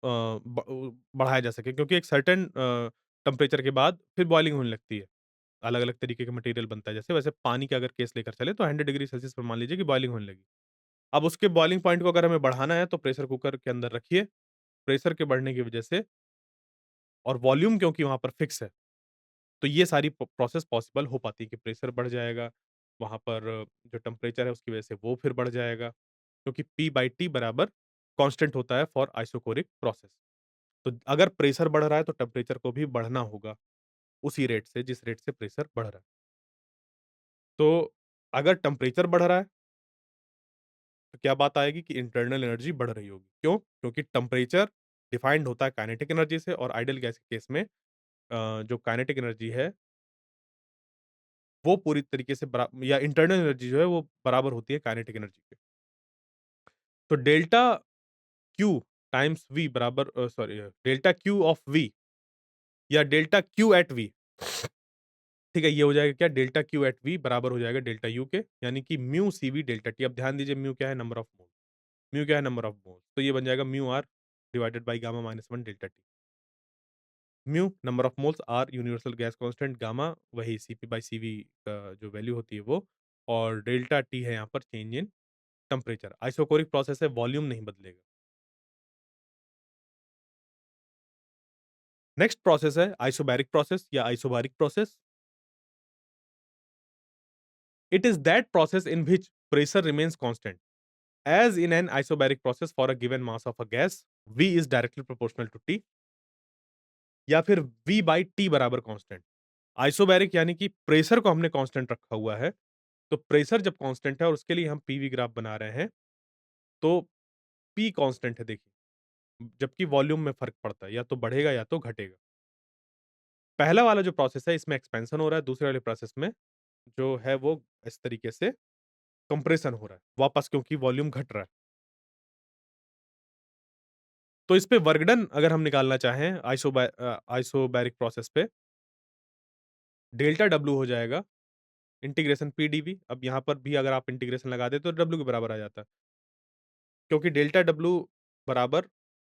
बढ़ाया जा सके क्योंकि एक सर्टेन टेम्परेचर के बाद फिर बॉइलिंग होने लगती है। अलग-अलग तरीके का मटेरियल बनता है जैसे वैसे पानी का अगर केस लेकर चले तो 100 डिग्री सेल्सियस पर मान लीजिए कि बॉइलिंग होने लगी। अब उसके बॉइलिंग पॉइंट को अगर हमें बढ़ाना है तो प्रेशर कुकर के अंदर रखिए, प्रेशर के बढ़ने की वजह से और वॉल्यूम क्योंकि वहाँ पर फिक्स है, तो ये सारी प्रोसेस पॉसिबल हो पाती है कि प्रेशर बढ़ जाएगा, वहाँ पर जो टेम्परेचर है उसकी वजह से वो फिर बढ़ जाएगा, क्योंकि P/T बराबर कांस्टेंट होता है फॉर आइसोकोरिक प्रोसेस। तो अगर प्रेशर बढ़ रहा है तो टेम्परेचर को भी बढ़ना होगा, उसी रेट से जिस रेट से प्रेशर बढ़ रहा है। तो अगर टेम्परेचर बढ़ रहा है, तो क्या बात आएगी कि इंटरनल एनर्जी बढ़ रही होगी। क्यों? क्योंकि टेम्परेचर डिफाइंड होता है काइनेटिक एनर्जी से और आइडियल गैस के केस में जो काइनेटिक एनर्जी है वो पूरी तरीके से या इंटरनल एनर्जी जो है वो बराबर होती है काइनेटिक एनर्जी के। तो डेल्टा क्यू टाइम्स वी बराबर sorry delta Q of V या डेल्टा क्यू एट वी ठीक है, ये हो जाएगा क्या डेल्टा क्यू एट वी बराबर हो जाएगा डेल्टा यू के यानी कि म्यू सीवी डेल्टा टी। अब ध्यान दीजिए म्यू क्या है नंबर ऑफ मोल, म्यू क्या है नंबर ऑफ मोल, तो ये बन जाएगा mu R divided by gamma minus 1 delta T. Mu number of moles, R universal gas constant, gamma वही सीपी बाय सीवी का जो वैल्यू होती है वो और डेल्टा टी है यहाँ पर change in temperature. Isochoric process है, वॉल्यूम नहीं बदलेगा। नेक्स्ट प्रोसेस है आइसोबैरिक प्रोसेस या isobaric process. It is that process in which pressure remains constant as in an isobaric process for a given mass of a gas, V is directly proportional to T या फिर V by T बराबर constant. Isobaric यानी कि pressure को हमने constant रखा हुआ है, तो प्रेशर जब कांस्टेंट है और उसके लिए हम पीवी ग्राफ बना रहे हैं, तो P कांस्टेंट है देखिए, जबकि वॉल्यूम में फ़र्क पड़ता है, या तो बढ़ेगा या तो घटेगा। पहला वाला जो प्रोसेस है इसमें एक्सपेंशन हो रहा है, दूसरे वाले प्रोसेस में जो है वो इस तरीके से कंप्रेशन हो रहा है, वापस क्योंकि वॉल्यूम घट रहा है। तो इस पे वर्क डन अगर हम निकालना चाहें आइसोबैरिक प्रोसेस पे, डेल्टा डब्ल्यू हो जाएगा इंटीग्रेशन पीडीवी। अब यहाँ पर भी अगर आप इंटीग्रेशन लगा दें तो डब्ल्यू के बराबर आ जाता है। क्योंकि डेल्टा डब्ल्यू बराबर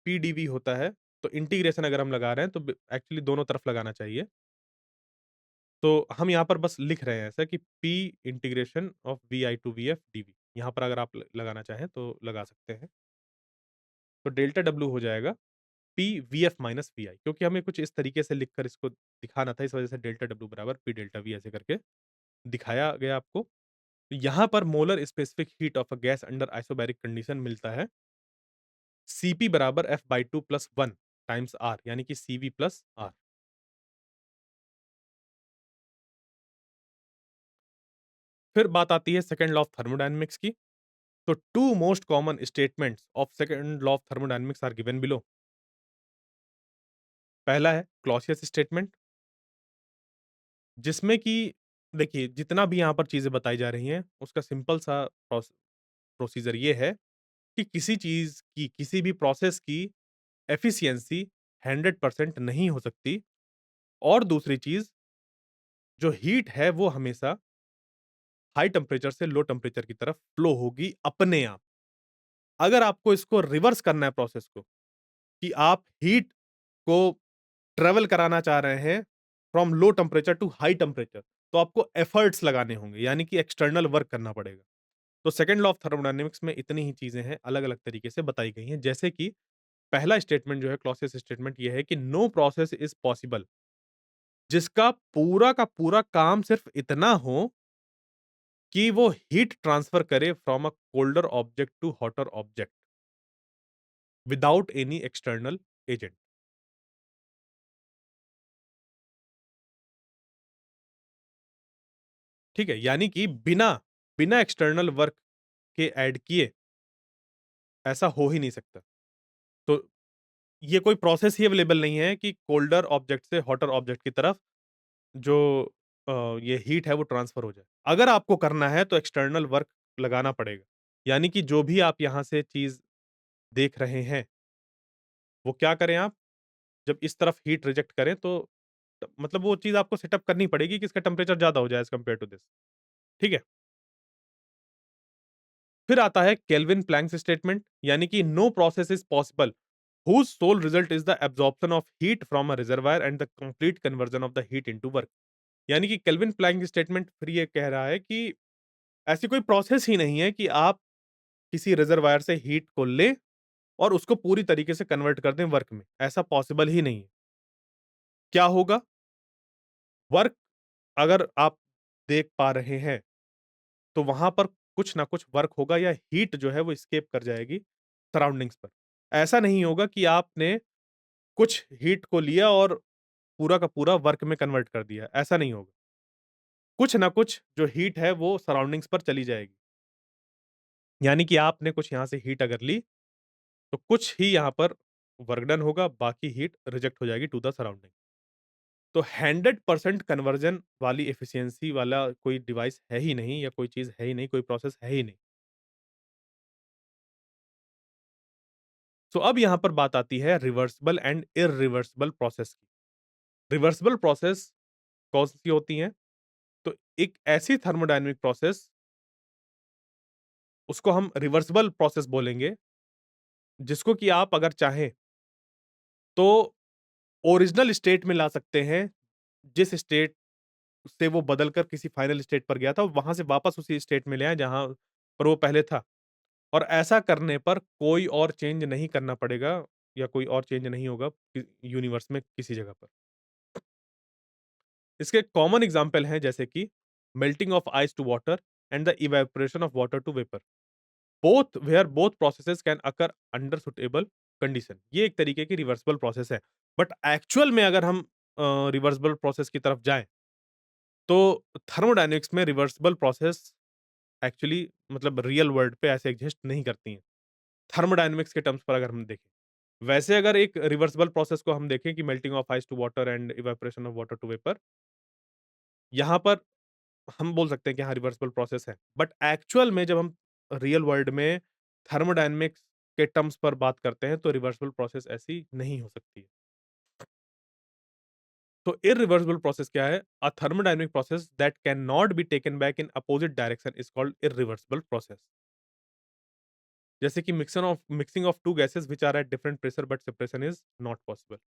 पीडीवी होता है, तो इंटीग्रेशन अगर हम लगा रहे हैं तो एक्चुअली दोनों तरफ लगाना चाहिए। तो हम यहाँ पर बस लिख रहे हैं ऐसा कि P integration of V I to V F DV. यहाँ पर अगर आप लगाना चाहें तो लगा सकते हैं। तो डेल्टा डब्ल्यू हो जाएगा P V F minus V I, क्योंकि हमें कुछ इस तरीके से लिखकर इसको दिखाना था, इस वजह से डेल्टा डब्ल्यू बराबर पी डेल्टा वी ऐसे करके दिखाया गया आपको। तो यहाँ पर molar specific heat of a gas under isobaric condition मिलता है सीपी बराबर F by two plus one times R यानी कि सीवी प्लस आर। फिर बात आती है सेकंड लॉ ऑफ थर्मोडायनामिक्स की। तो two most common statements of second law of thermodynamics are given below. पहला है क्लॉसियस स्टेटमेंट, जिसमें कि देखिए जितना भी यहाँ पर चीजें बताई जा रही हैं उसका सिंपल सा प्रोसीजर ये है कि किसी चीज की किसी भी प्रोसेस की एफिशिएंसी 100% नहीं हो सकती और दूसरी चीज जो हीट है वो हमेशा हाई टेम्परेचर से लो टेम्परेचर की तरफ फ्लो होगी अपने आप। अगर आपको इसको रिवर्स करना है प्रोसेस को कि आप हीट को ट्रेवल कराना चाह रहे हैं from low temperature to high temperature, तो आपको एफर्ट्स लगाने होंगे, यानी कि एक्सटर्नल वर्क करना पड़ेगा। तो सेकंड लॉ ऑफ थर्मोडायनामिक्स में इतनी ही चीज़ें हैं, अलग-अलग तरीके से बताई गई हैं। जैसे कि पहला स्टेटमेंट जो है, क्लॉसियस स्टेटमेंट ये है कि नो प्रोसेस इज़ पॉसिबल जिसका पूरा का पूरा काम सिर्फ इतना हो कि वो हीट ट्रांसफर करे from a colder object to hotter object without any external agent. ठीक है? यानी कि बिना बिना एक्सटर्नल वर्क के ऐड किए ऐसा हो ही नहीं सकता। तो ये कोई प्रोसेस ही अवेलेबल नहीं है कि कोल्डर ऑब्जेक्ट से हॉटर ऑब्जेक्ट की तरफ जो ये हीट है वो ट्रांसफर हो जाए। अगर आपको करना है तो एक्सटर्नल वर्क लगाना पड़ेगा। यानी कि जो भी आप यहाँ से चीज़ देख रहे हैं, वो क्या करें आप, जब इस तरफ हीट रिजेक्ट करें तो मतलब वो चीज़ आपको सेटअप करनी पड़ेगी कि इसका टेम्परेचर ज़्यादा हो जाए एज़ कम्पेयर टू दिस। ठीक है? फिर आता है केल्विन प्लैंक्स स्टेटमेंट, यानी कि no process is possible whose sole result is the absorption of heat from a reservoir and the complete conversion of the heat into work। यानी कि kelvin Planck statement फिर ये कह रहा है कि ऐसी कोई प्रोसेस ही नहीं है कि आप किसी रिजर्वायर से हीट को लें और उसको पूरी तरीके से कन्वर्ट कर दें वर्क में। ऐसा पॉसिबल ही नहीं है। क्या होगा? वर्क अगर आप देख पा रहे हैं, तो वहाँ पर कुछ ना कुछ वर्क होगा या हीट जो है वो एस्केप कर जाएगी सराउंडिंग्स पर। ऐसा नहीं होगा कि आपने कुछ हीट को लिया और पूरा का पूरा वर्क में कन्वर्ट कर दिया, ऐसा नहीं होगा। कुछ ना कुछ जो हीट है वो सराउंडिंग्स पर चली जाएगी। यानी कि आपने कुछ यहाँ से हीट अगर ली, तो कुछ ही यहाँ पर वर्क डन होगा, बाकी हीट रिजेक्ट हो जाएगी टू द सराउंडिंग। तो 100% कन्वर्जन वाली एफिशिएंसी वाला कोई डिवाइस है ही नहीं या कोई चीज़ है ही नहीं, कोई प्रोसेस है ही नहीं। सो अब यहाँ पर बात आती है रिवर्सिबल एंड इरिवर्सिबल प्रोसेस की। रिवर्सिबल प्रोसेस कौन-सी होती हैं? तो एक ऐसी थर्मोडायनामिक प्रोसेस, उसको हम रिवर्सिबल प्रोसेस बोलेंगे, जिसको कि आप अगर चाहें, तो ओरिजिनल स्टेट में ला सकते हैं, जिस स्टेट से वो बदल कर किसी फाइनल स्टेट पर गया था, वहाँ से वापस उसी स्टेट में ले आएँ जहाँ पर वो पहले था। और ऐसा करने पर कोई और चेंज नहीं करना पड़ेगा या कोई और चेंज नहीं होगा यूनिवर्स में किसी जगह पर। इसके कॉमन एग्जांपल हैं जैसे कि melting of ice to water and the evaporation of water to vapour, both where both processes can occur under suitable condition. ये एक तरीके की रिवर्सिबल प्रोसेस है। बट एक्चुअल में अगर हम रिवर्सिबल प्रोसेस की तरफ जाएं, तो थर्मोडायनेमिक्स में रिवर्सिबल प्रोसेस एक्चुअली मतलब रियल वर्ल्ड पे ऐसे एग्जिस्ट नहीं करती हैं। थर्मोडायनामिक्स के टर्म्स पर अगर हम देखें। वैसे अगर एक रिवर्सिबल प्रोसेस को हम देखें कि melting of ice to water and evaporation of water to vapour, यहाँ पर हम बोल सकते हैं कि हाँ, रिवर्सिबल प्रोसेस है। बट एक्चुअल में जब हम रियल वर्ल्ड में थर्मोडायनामिक्स के टर्म्स पर बात करते हैं, तो रिवर्सिबल प्रोसेस ऐसी नहीं हो सकती है। तो इरिवर्सिबल प्रोसेस क्या है? A thermodynamic process that can not be taken back in opposite direction is called irreversible process. जैसे कि mixing of 2 gases which are at different pressure but separation is not possible.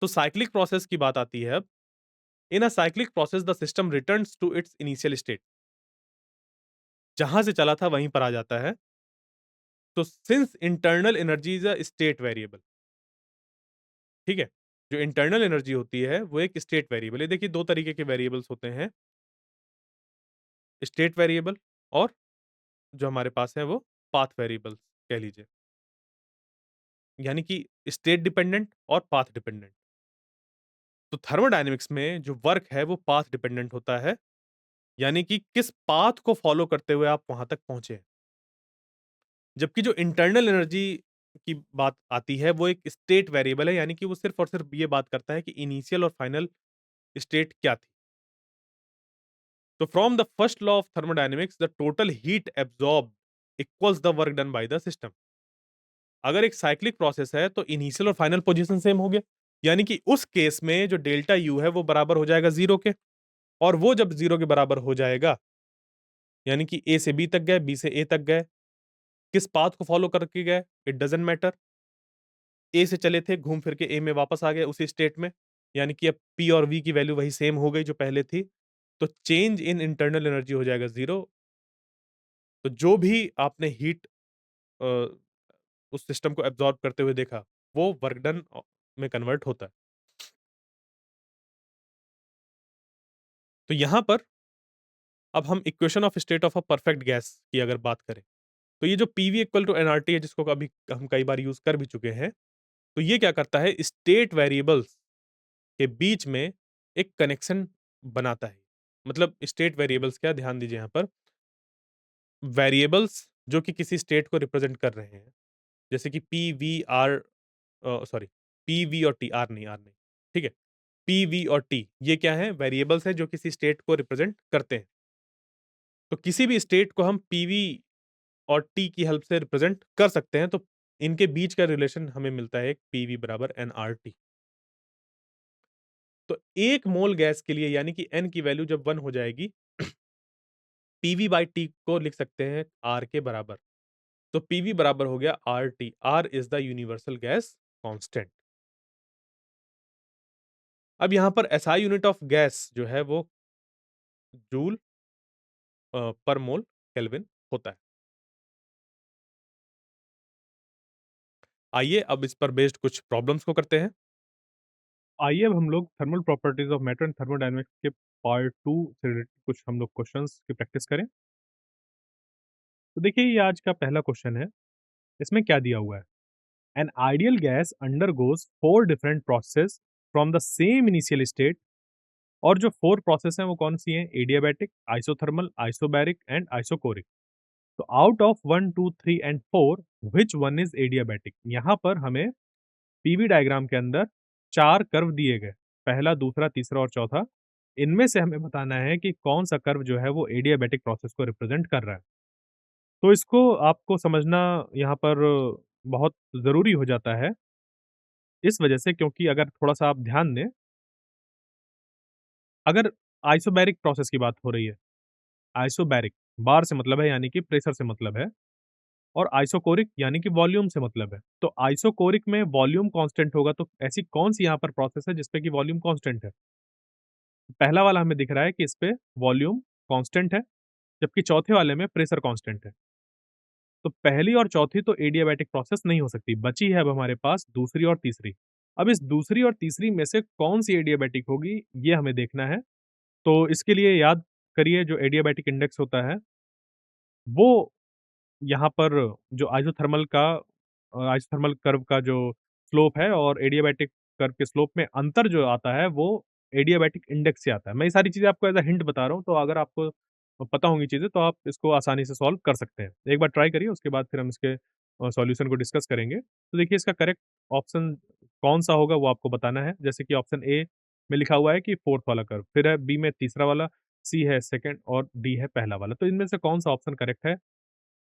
तो cyclic process की बात आती है अब। In a cyclic process the system returns to its initial state. जहाँ से चला था वहीं पर आ जाता है। तो since internal energy is a state variable, ठीक है? जो इंटरनल एनर्जी होती है वो एक स्टेट वेरिएबल है। देखिए 2 तरीके के वेरिएबल्स होते हैं, स्टेट वेरिएबल और जो हमारे पास है वो पाथ वेरिएबल्स कह लीजिए। यानी कि स्टेट डिपेंडेंट और पाथ डिपेंडेंट। तो थर्मोडायनामिक्स में जो वर्क है वो पाथ डिपेंडेंट होता है, यानी कि किस पाथ को फॉलो करते हुए आप वहाँ तक पहुँचे हैं। जबकि जो इंटरनल एनर्जी की बात आती है वो एक स्टेट वेरिएबल है, यानी कि वो सिर्फ़ और सिर्फ़ ये बात करता है कि इनिशियल और फाइनल स्टेट क्या थी। तो from the first law of thermodynamics the total heat absorbed equals the work done by the system. अगर एक साइक्लिक प्रोसेस है तो इनिशियल और फाइनल पोजीशन सेम हो गया। यानी कि उस केस में जो डेल्टा यू है वो बराबर हो जाएगा 0 के, और वो जब 0 के बराबर हो जाएगा, यानी कि ए से बी तक गए, बी से ए तक गए, किस पाथ को फॉलो करके गए, इट डज़न्ट मैटर। ए से चले थे, घूम फिर के ए में वापस आ गए उसी स्टेट में। यानी कि अब P और V की वैल्यू वही सेम हो गई जो पहले थी। तो चेंज इन इंटरनल एनर्जी हो जाएगा 0। तो जो भी आपने हीट अ, उस सिस्टम को एब्ज़ॉर्ब करते हुए देखा, वो वर्क डन में कन्वर्ट होता है। तो यहाँ पर अब हम equation of state of a perfect gas की अगर बात करें, तो ये जो पीवी इक्वल टू एनआरटी है जिसको अभी हम कई बार यूज़ कर भी चुके हैं, तो ये क्या करता है स्टेट वेरिएबल्स के बीच में एक कनेक्शन बनाता है। मतलब स्टेट वेरिएबल्स क्या ध्यान दीजिए यहाँ पर, वेरिएबल्स जो कि किसी स्टेट को रिप्रेजेंट कर रहे हैं, जैसे कि P, V, R sorry P, V और टी, आर नहीं, ठीक है? पी, वी और टी ये क्या है? वेरिएबल्स हैं जो किसी स्टेट को रिप्रेजेंट करते हैं। तो किसी भी स्टेट को हम पीवी और टी की हेल्प से रिप्रेजेंट कर सकते हैं, तो इनके बीच का रिलेशन हमें मिलता है पीवी बराबर एनआरटी। तो 1 मोल गैस के लिए यानी कि एन की वैल्यू जब 1 हो जाएगी, पीवी बाई टी को लिख सकते हैं आर के बराबर। तो पीवी बराबर हो गया RT, R is the universal gas constant. अब यहाँ पर एसआई यूनिट ऑफ गैस जो है वो जूल पर मोल केल्विन होता है। आइए अब इस पर बेस्ड कुछ प्रॉब्लम्स को करते हैं। आइए अब हम लोग thermal properties of matter and thermodynamics के पार्ट 2 से रिलेटेड कुछ हम लोग क्वेश्चंस की प्रैक्टिस करें। तो देखिए ये आज का पहला क्वेश्चन है। इसमें क्या दिया हुआ है? An ideal gas undergoes 4 different process from the same initial state. और जो 4 प्रोसेस हैं वो कौन-सी हैं? Adiabatic, isothermal, isobaric and isochoric. तो out of 1, 2, 3 and 4 which one is adiabatic? यहाँ पर हमें पीवी डायग्राम के अंदर 4 कर्व दिए गए। पहला, दूसरा, तीसरा और चौथा। इनमें से हमें बताना है कि कौन-सा कर्व जो है वो एडियाबैटिक प्रोसेस को रिप्रेजेंट कर रहा है। तो इसको आपको समझना यहाँ पर बहुत ज़रूरी हो जाता है, इस वजह से क्योंकि अगर थोड़ा-सा आप ध्यान दें, अगर आइसोबैरिक प्रोसेस की बात हो रही है, आइसोबैरिक बार से मतलब है यानी कि प्रेशर से मतलब है और आइसोकोरिक यानी कि वॉल्यूम से मतलब है। तो आइसोकोरिक में वॉल्यूम कांस्टेंट होगा तो ऐसी कौन-सी यहाँ पर प्रोसेस है जिसपे कि वॉल्यूम कांस्टेंट है? पहला वाला हमें दिख रहा है कि इसपे वॉल्यूम कांस्टेंट है, जबकि चौथे वाले में प्रेशर कांस्टेंट है। तो पहली और चौथी तो एडियाबैटिक प्रोसेस नहीं हो सकती, बची है अब हमारे पास दूसरी और तीसरी। अब इस दूसरी और तीसरी में से कौन-सी एडियाबैटिक होगी, ये हमें देखना है। तो इसके लिए याद करिए जो एडियाबैटिक इंडेक्स होता है, वो यहाँ पर जो आइसोथर्मल कर्व का जो स्लोप है और एडियाबैटिक कर्व के स्लोप में अंतर जो आता है, वो एडियाबैटिक इंडेक्स से आता है। मैं ये सारी चीज़ें आपको एज़ अ हिंट बता रहा हूँ, तो अगर आपको पता होंगी चीज़ें, तो आप इसको आसानी से सॉल्व कर सकते हैं। एक बार ट्राई करिए, उसके बाद फिर हम इसके सॉल्यूशन को डिस्कस करेंगे। तो देखिए, इसका करेक्ट ऑप्शन कौन-सा होगा, वो आपको बताना है। जैसे कि ऑप्शन ए में लिखा हुआ है कि 4th वाला कर्व, फिर है बी में तीसरा वाला, सी है सेकंड और डी है पहला वाला। तो इनमें से कौन-सा ऑप्शन करेक्ट है?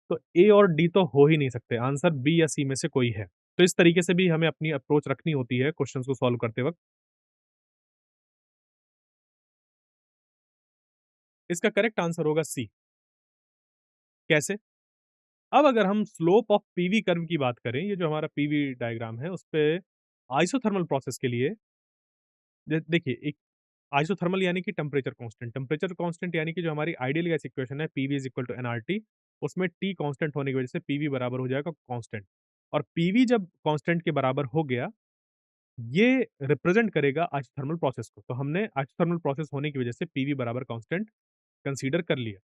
तो ए और डी तो हो ही नहीं सकते, आंसर बी या सी में से कोई है। तो इस तरीके से भी हमें अपनी अप्रोच रखनी होती है क्वेश्चंस को सॉल्व करते वक़्त। इसका करेक्ट आंसर होगा सी। कैसे? अब अगर हम स्लोप ऑफ पीवी कर्व की बात करें, ये जो हमारा पीवी डायग्राम है, उसपे आइसोथर्मल प्रोसेस के लिए देखिए, एक आइसोथर्मल यानी कि टेम्परेचर कांस्टेंट यानी कि जो हमारी आइडियल गैस इक्वेशन है PV is equal to NRT, उसमें टी कांस्टेंट होने की वजह से पीवी बराबर हो जाएगा कांस्टेंट। और पीवी जब कांस्टेंट के बराबर हो गया, ये रिप्रेजेंट करेगा आइसोथर्मल प्रोसेस को। तो हमने आइसोथर्मल प्रोसेस होने की वजह से पीवी बराबर कांस्टेंट कंसीडर कर लिया।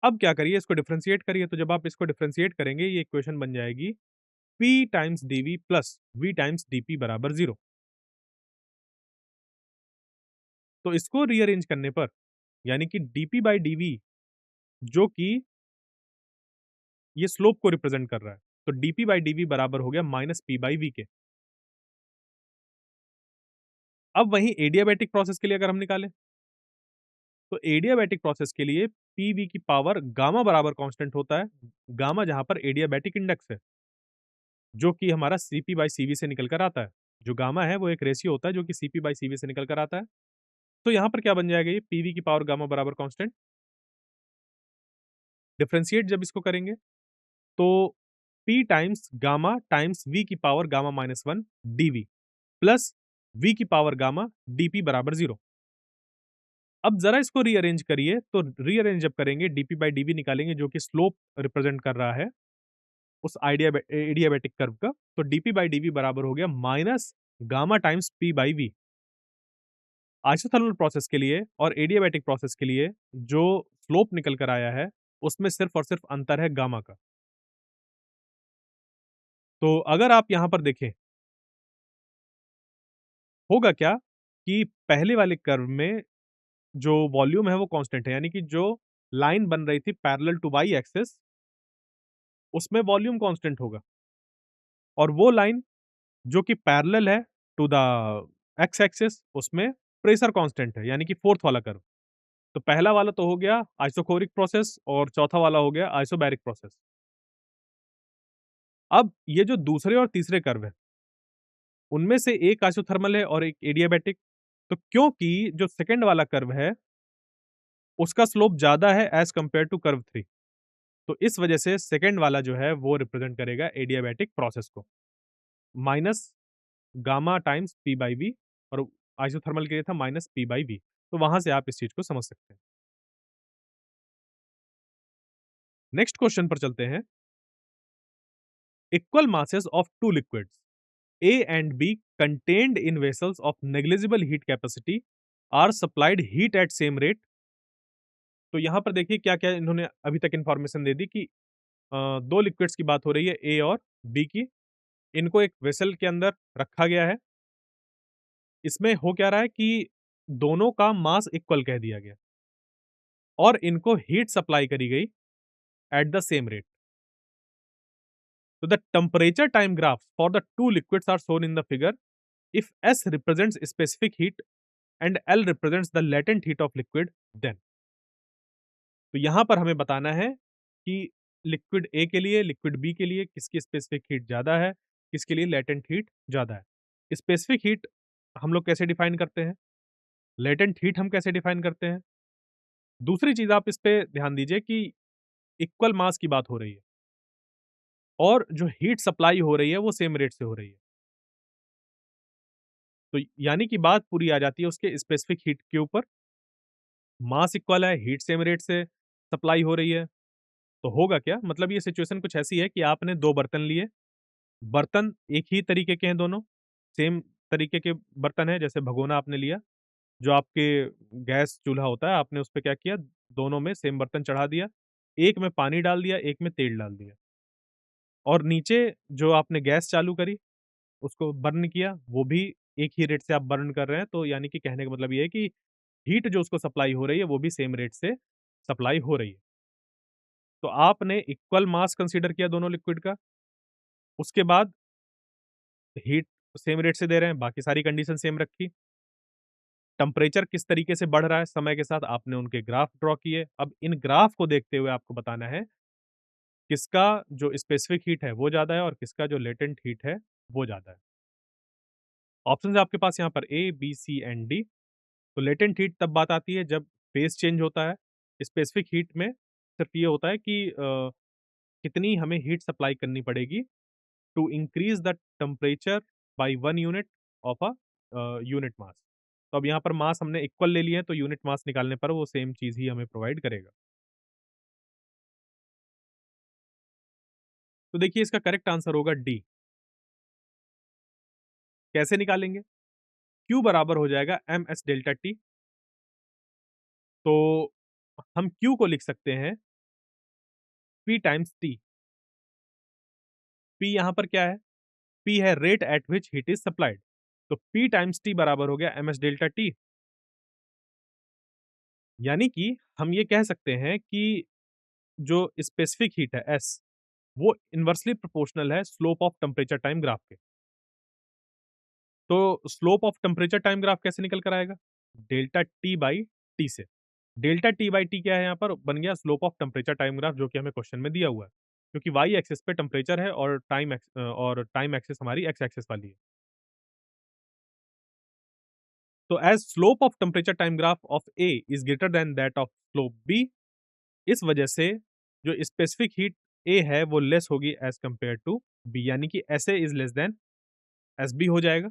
अब क्या करिए, इसको डिफरेंशिएट करिए। तो जब आप इसको डिफरेंशिएट करेंगे, ये इक्वेशन बन जाएगी P times dV plus V times dP बराबर 0। तो इसको रीअरेंज करने पर यानी कि dP बाई dV जो कि ये स्लोप को रिप्रेजेंट कर रहा है। तो dP बाई dV बराबर हो गया माइनस P बाई V के। अब वहीं एडियाबैटिक प्रोसेस के लिए अगर हम निकालें, तो एडियाबैटिक प्रोसेस के लिए PV की पावर गामा बराबर कांस्टेंट होता है। गामा जहाँ पर एडियाबैटिक इंडेक्स है, जो कि हमारा CP बाई CV से निकल कर आता है। जो गामा है वो एक रेशियो होता है जो कि CP बाई CV से निकल कर आता है। तो यहाँ पर क्या बन जाएगा, ये PV की पावर गामा बराबर कांस्टेंट। डिफरेंशिएट जब इसको करेंगे, तो P times gamma times V की power gamma minus 1 dV। Plus V की पावर गामा dP बराबर 0। अब ज़रा इसको रीअरेंज करिए, तो रीअरेंज जब करेंगे dP बाई dV निकालेंगे जो कि स्लोप रिप्रेजेंट कर रहा है उस एडियाबैटिक कर्व का, तो dP बाई dV बराबर हो गया minus gamma times P by V। Isothermal process के लिए और एडियाबैटिक प्रोसेस के लिए जो स्लोप निकल कर आया है, उसमें सिर्फ और सिर्फ अंतर है गामा का। तो अगर आप यहाँ पर देखें, होगा क्या कि पहले वाले कर्व में जो वॉल्यूम है वो कांस्टेंट है, यानी कि जो लाइन बन रही थी पैरेलल टू वाई एक्सिस, उसमें वॉल्यूम कांस्टेंट होगा और वो लाइन जो कि पैरेलल है टू द एक्स एक्सिस, उसमें प्रेशर कांस्टेंट है, यानी कि फोर्थ वाला कर्व। तो पहला वाला तो हो गया आइसोकोरिक प्रोसेस और चौथा वाला हो गया आइसोबैरिक प्रोसेस। अब ये जो दूसरे और तीसरे कर्व हैं, उनमें से एक आइसोथर्मल है और एक एडियाबैटिक। तो क्योंकि जो सेकंड वाला कर्व है, उसका स्लोप ज़्यादा है एज़ कंपेयर टू कर्व 3, तो इस वजह से सेकंड वाला जो है वो रिप्रेजेंट करेगा एडियाबैटिक प्रोसेस को। Minus gamma times P by V, और आइसोथर्मल के लिए था माइनस पी बाई वी। तो वहां से आप इस चीज को समझ सकते हैं। नेक्स्ट क्वेश्चन पर चलते हैं। Equal masses of two liquids A and B contained in vessels of negligible heat capacity are supplied heat at same rate। तो यहाँ पर देखिए क्या-क्या इन्होंने अभी तक इन्फॉर्मेशन दे दी कि दो लिक्विड्स की बात हो रही है ए और बी की। इनको एक वेसल के अंदर रखा गया है। इसमें हो क्या रहा है कि दोनों का मास इक्वल कह दिया गया और इनको हीट सप्लाई करी गई at the same rate. So the temperature time graphs for the two liquids are shown in the figure. If S represents specific heat and L represents the latent heat of liquid, then तो यहां पर हमें बताना है कि liquid A के लिए, liquid B के लिए किसकी स्पेसिफिक हीट ज्यादा है, किसके लिए लेटेंट हीट ज्यादा है। स्पेसिफिक हीट हम लोग कैसे डिफाइन करते हैं, लेटेंट हीट हम कैसे डिफाइन करते हैं। दूसरी चीज आप इस पे ध्यान दीजिए कि इक्वल मास की बात हो रही है और जो हीट सप्लाई हो रही है वो सेम रेट से हो रही है। तो यानी कि बात पूरी आ जाती है उसके स्पेसिफिक हीट के ऊपर। मास इक्वल है, हीट सेम रेट से सप्लाई हो रही है, तो होगा क्या, मतलब ये सिचुएशन कुछ ऐसी है कि आपने दो बर्तन लिए। बर्तन एक ही तरीके के हैं दोनों, सेम तरीके के बर्तन हैं। जैसे भगोना आपने लिया, जो आपके गैस चूल्हा होता है, आपने उसपे क्या किया, दोनों में सेम बर्तन चढ़ा दिया। एक में पानी डाल दिया, एक में तेल डाल दिया और नीचे जो आपने गैस चालू करी, उसको बर्न किया, वो भी एक ही रेट से आप बर्न कर रहे हैं। तो यानी कि कहने का मतलब ये है कि हीट जो उसको सप्लाई हो रही है, वो भी सेम रेट से सप्लाई हो रही है। तो आपने इक्वल मास कंसीडर किया दोनों लिक्विड का, उसके बाद हीट सेम रेट से दे रहे हैं, बाकी सारी कंडीशन सेम रखी। टेम्परेचर किस तरीके से बढ़ रहा है समय के साथ, आपने उनके ग्राफ ड्रॉ किए। अब इन ग्राफ को देखते हुए आपको बताना है, किसका जो स्पेसिफिक हीट है वो ज़्यादा है और किसका जो लेटेंट हीट है वो ज़्यादा है। ऑप्शंस है आपके पास यहाँ पर ए, बी, सी एंड डी। तो लेटेंट हीट तब बात आती है जब फेज चेंज होता है। स्पेसिफिक हीट में सिर्फ ये होता है कि कितनी हमें हीट सप्लाई करनी पड़ेगी to increase the temperature by 1 unit of a unit mass. तो अब यहाँ पर मास हमने इक्वल ले लिए हैं, तो यूनिट मास निकालने पर वो सेम चीज़ ही हमें प्रोवाइड करेगा। तो देखिए इसका करेक्ट आंसर होगा डी। कैसे निकालेंगे? Q बराबर हो जाएगा mS डेल्टा T। तो हम Q को लिख सकते हैं P टाइम्स T। P यहाँ पर क्या है? P है rate at which heat is supplied. तो P टाइम्स T बराबर हो गया mS डेल्टा T। यानी कि हम ये कह सकते हैं कि जो स्पेसिफिक हीट है S, वो इन्वर्सली प्रोपोर्शनल है slope of temperature time graph के। तो slope of temperature time graph कैसे निकल कर आएगा? डेल्टा टी बाई टी से। डेल्टा टी बाई टी क्या है, यहाँ पर बन गया slope of temperature time graph, जो कि हमें क्वेश्चन में दिया हुआ है। क्योंकि वाई एक्सिस पे टेम्परेचर है और टाइम एक्सिस हमारी एक्स एक्सिस वाली है। तो as slope of temperature time graph of A is greater than that of slope B, इस वजह से जो स्पेसिफिक हीट ए है वो लेस होगी एज कंपेयर टू बी, यानी कि S A is less than S B हो जाएगा।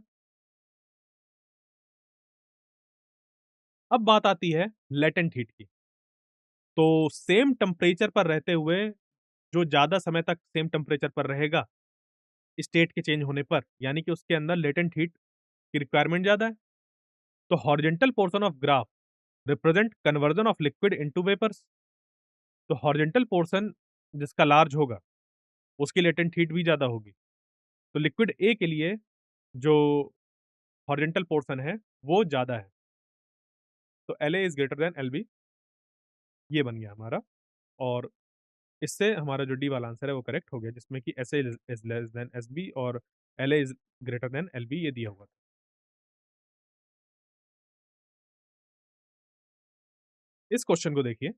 अब बात आती है लेटेंट हीट की। तो सेम टेम्परेचर पर रहते हुए जो ज़्यादा समय तक सेम टेम्परेचर पर रहेगा, स्टेट के चेंज होने पर, यानी कि उसके अंदर लेटेंट हीट की रिक्वायरमेंट ज़्यादा है। तो horizontal portion of graph represent conversion of liquid into vapours. तो हॉरिज़ॉन्टल पोर्शन जिसका लार्ज होगा, उसकी लेटेंट हीट भी ज़्यादा होगी। तो लिक्विड ए के लिए जो हॉरिज़ॉन्टल पोर्शन है, वो ज़्यादा है। तो LA is greater than LB, ये बन गया हमारा। और इससे हमारा जो डी वाला आंसर है वो करेक्ट हो गया, जिसमें कि SA is less than SB और LA is greater than LB ये दिया हुआ था। इस क्वेश्चन को देखिए,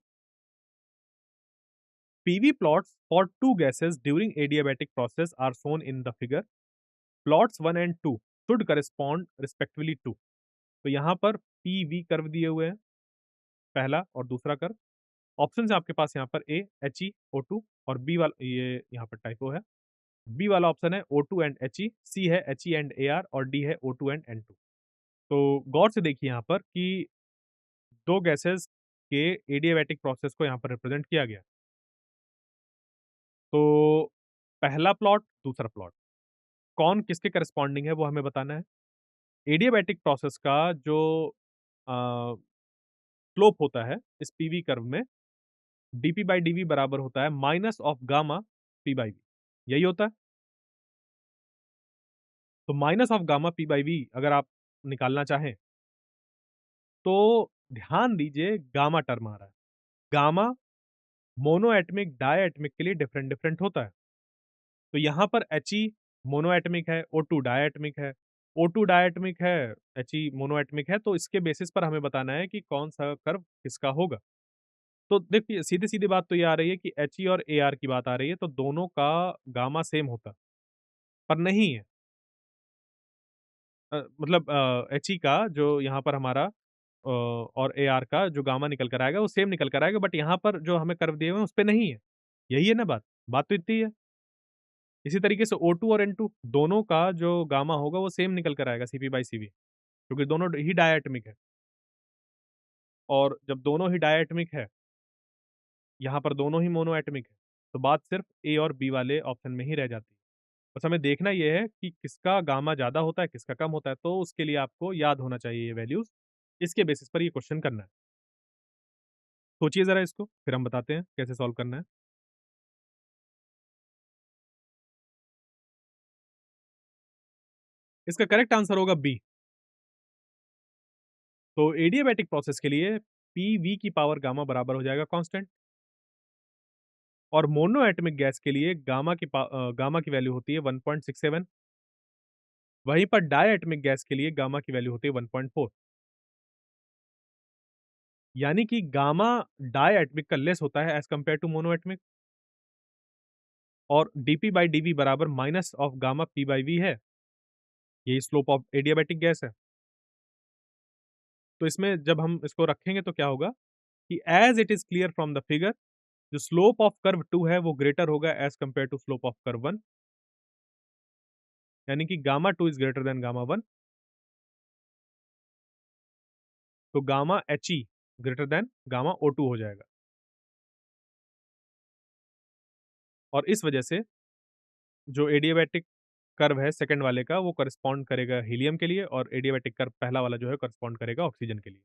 PV plots for 2 gases during adiabatic process are shown in the figure. Plots 1 and 2 should correspond respectively to। तो यहाँ पर पीवी कर्व दिए हुए हैं, पहला और दूसरा कर्व। ऑप्शंस है आपके पास यहाँ पर ए HeO2 और बी वाला, ये यहाँ पर टाइपो है। बी वाला ऑप्शन है O2 एंड He, सी है He एंड Ar और डी है O2 एंड N2। तो गौर से देखिए यहाँ पर कि 2 गैसेस के एडियाबैटिक प्रोसेस को यहाँ पर रिप्रेजेंट किया गया। तो पहला प्लॉट, दूसरा प्लॉट, कौन किसके करस्पॉन्डिंग है वो हमें बताना है। एडियाबैटिक प्रोसेस का जो अ, स्लोप होता है इस पीवी कर्व में, डीपी बाई डीवी बराबर होता है minus of gamma P by V, यही होता है। तो minus of gamma P by V अगर आप निकालना चाहें, तो ध्यान दीजिए गामा टर्म आ रहा है। गामा मोनोएटमिक डायएटमिक के लिए डिफरेंट डिफरेंट होता है। तो यहाँ पर He मोनोएटमिक है, O2 डायएटमिक है। O2 डायएटमिक है, He मोनोएटमिक है, तो इसके बेसिस पर हमें बताना है कि कौन-सा कर्व किसका होगा। तो देखिए सीधी-सीधी बात तो ये आ रही है कि He और Ar की बात आ रही है, तो दोनों का गामा सेम होता, पर नहीं है। मतलब He का जो यहाँ पर हमारा और Ar का जो गामा निकल कर आएगा वो सेम निकल कर आएगा, बट यहाँ पर जो हमें कर्व दिए हुए हैं उसपे नहीं है। यही है ना बात? बात तो इतनी ही है। इसी तरीके से O2 और N2 दोनों का जो गामा होगा वो सेम निकल कर आएगा Cp/Cv, क्योंकि दोनों ही डायएटमिक है। और जब दोनों ही डायएटमिक है, यहाँ पर दोनों ही मोनोएटमिक है, तो बात सिर्फ ए और बी वाले ऑप्शन में ही रह जाती है। बस हमें देखना ये है कि किसका गामा ज़्यादा होता है, किसका कम होता है, तो उसके लिए आपको याद होना चाहिए ये वैल्यूज़। इसके बेसिस पर ये क्वेश्चन करना है। सोचिए ज़रा इसको, फिर हम बताते हैं कैसे सॉल्व करना है। इसका करेक्ट आंसर होगा बी। तो एडियाबैटिक प्रोसेस के लिए पीवी की पावर गामा बराबर हो जाएगा कांस्टेंट, और मोनोएटमिक गैस के लिए गामा की वैल्यू होती है 1.67। वहीं पर डायएटमिक गैस के लिए गामा की वैल्यू होती है 1.4। यानी कि गामा डायएटमिक का लेस होता है एज़ कंपेयर टू मोनोएटमिक, और डीपी बाई डीवी बराबर minus of gamma P by V है। यही स्लोप ऑफ एडियाबैटिक गैस है। तो इसमें जब हम इसको रखेंगे तो क्या होगा कि as it is clear from the figure, जो स्लोप ऑफ कर्व 2 है वो ग्रेटर होगा as compare to slope of curve 1, यानी कि gamma 2 is greater than gamma 1। तो gamma He greater than gamma O2 हो जाएगा। और इस वजह से जो एडियाबैटिक कर्व है सेकंड वाले का वो कॉरेस्पॉन्ड करेगा हीलियम के लिए, और एडियाबैटिक कर्व पहला वाला जो है कॉरेस्पॉन्ड करेगा ऑक्सीजन के लिए।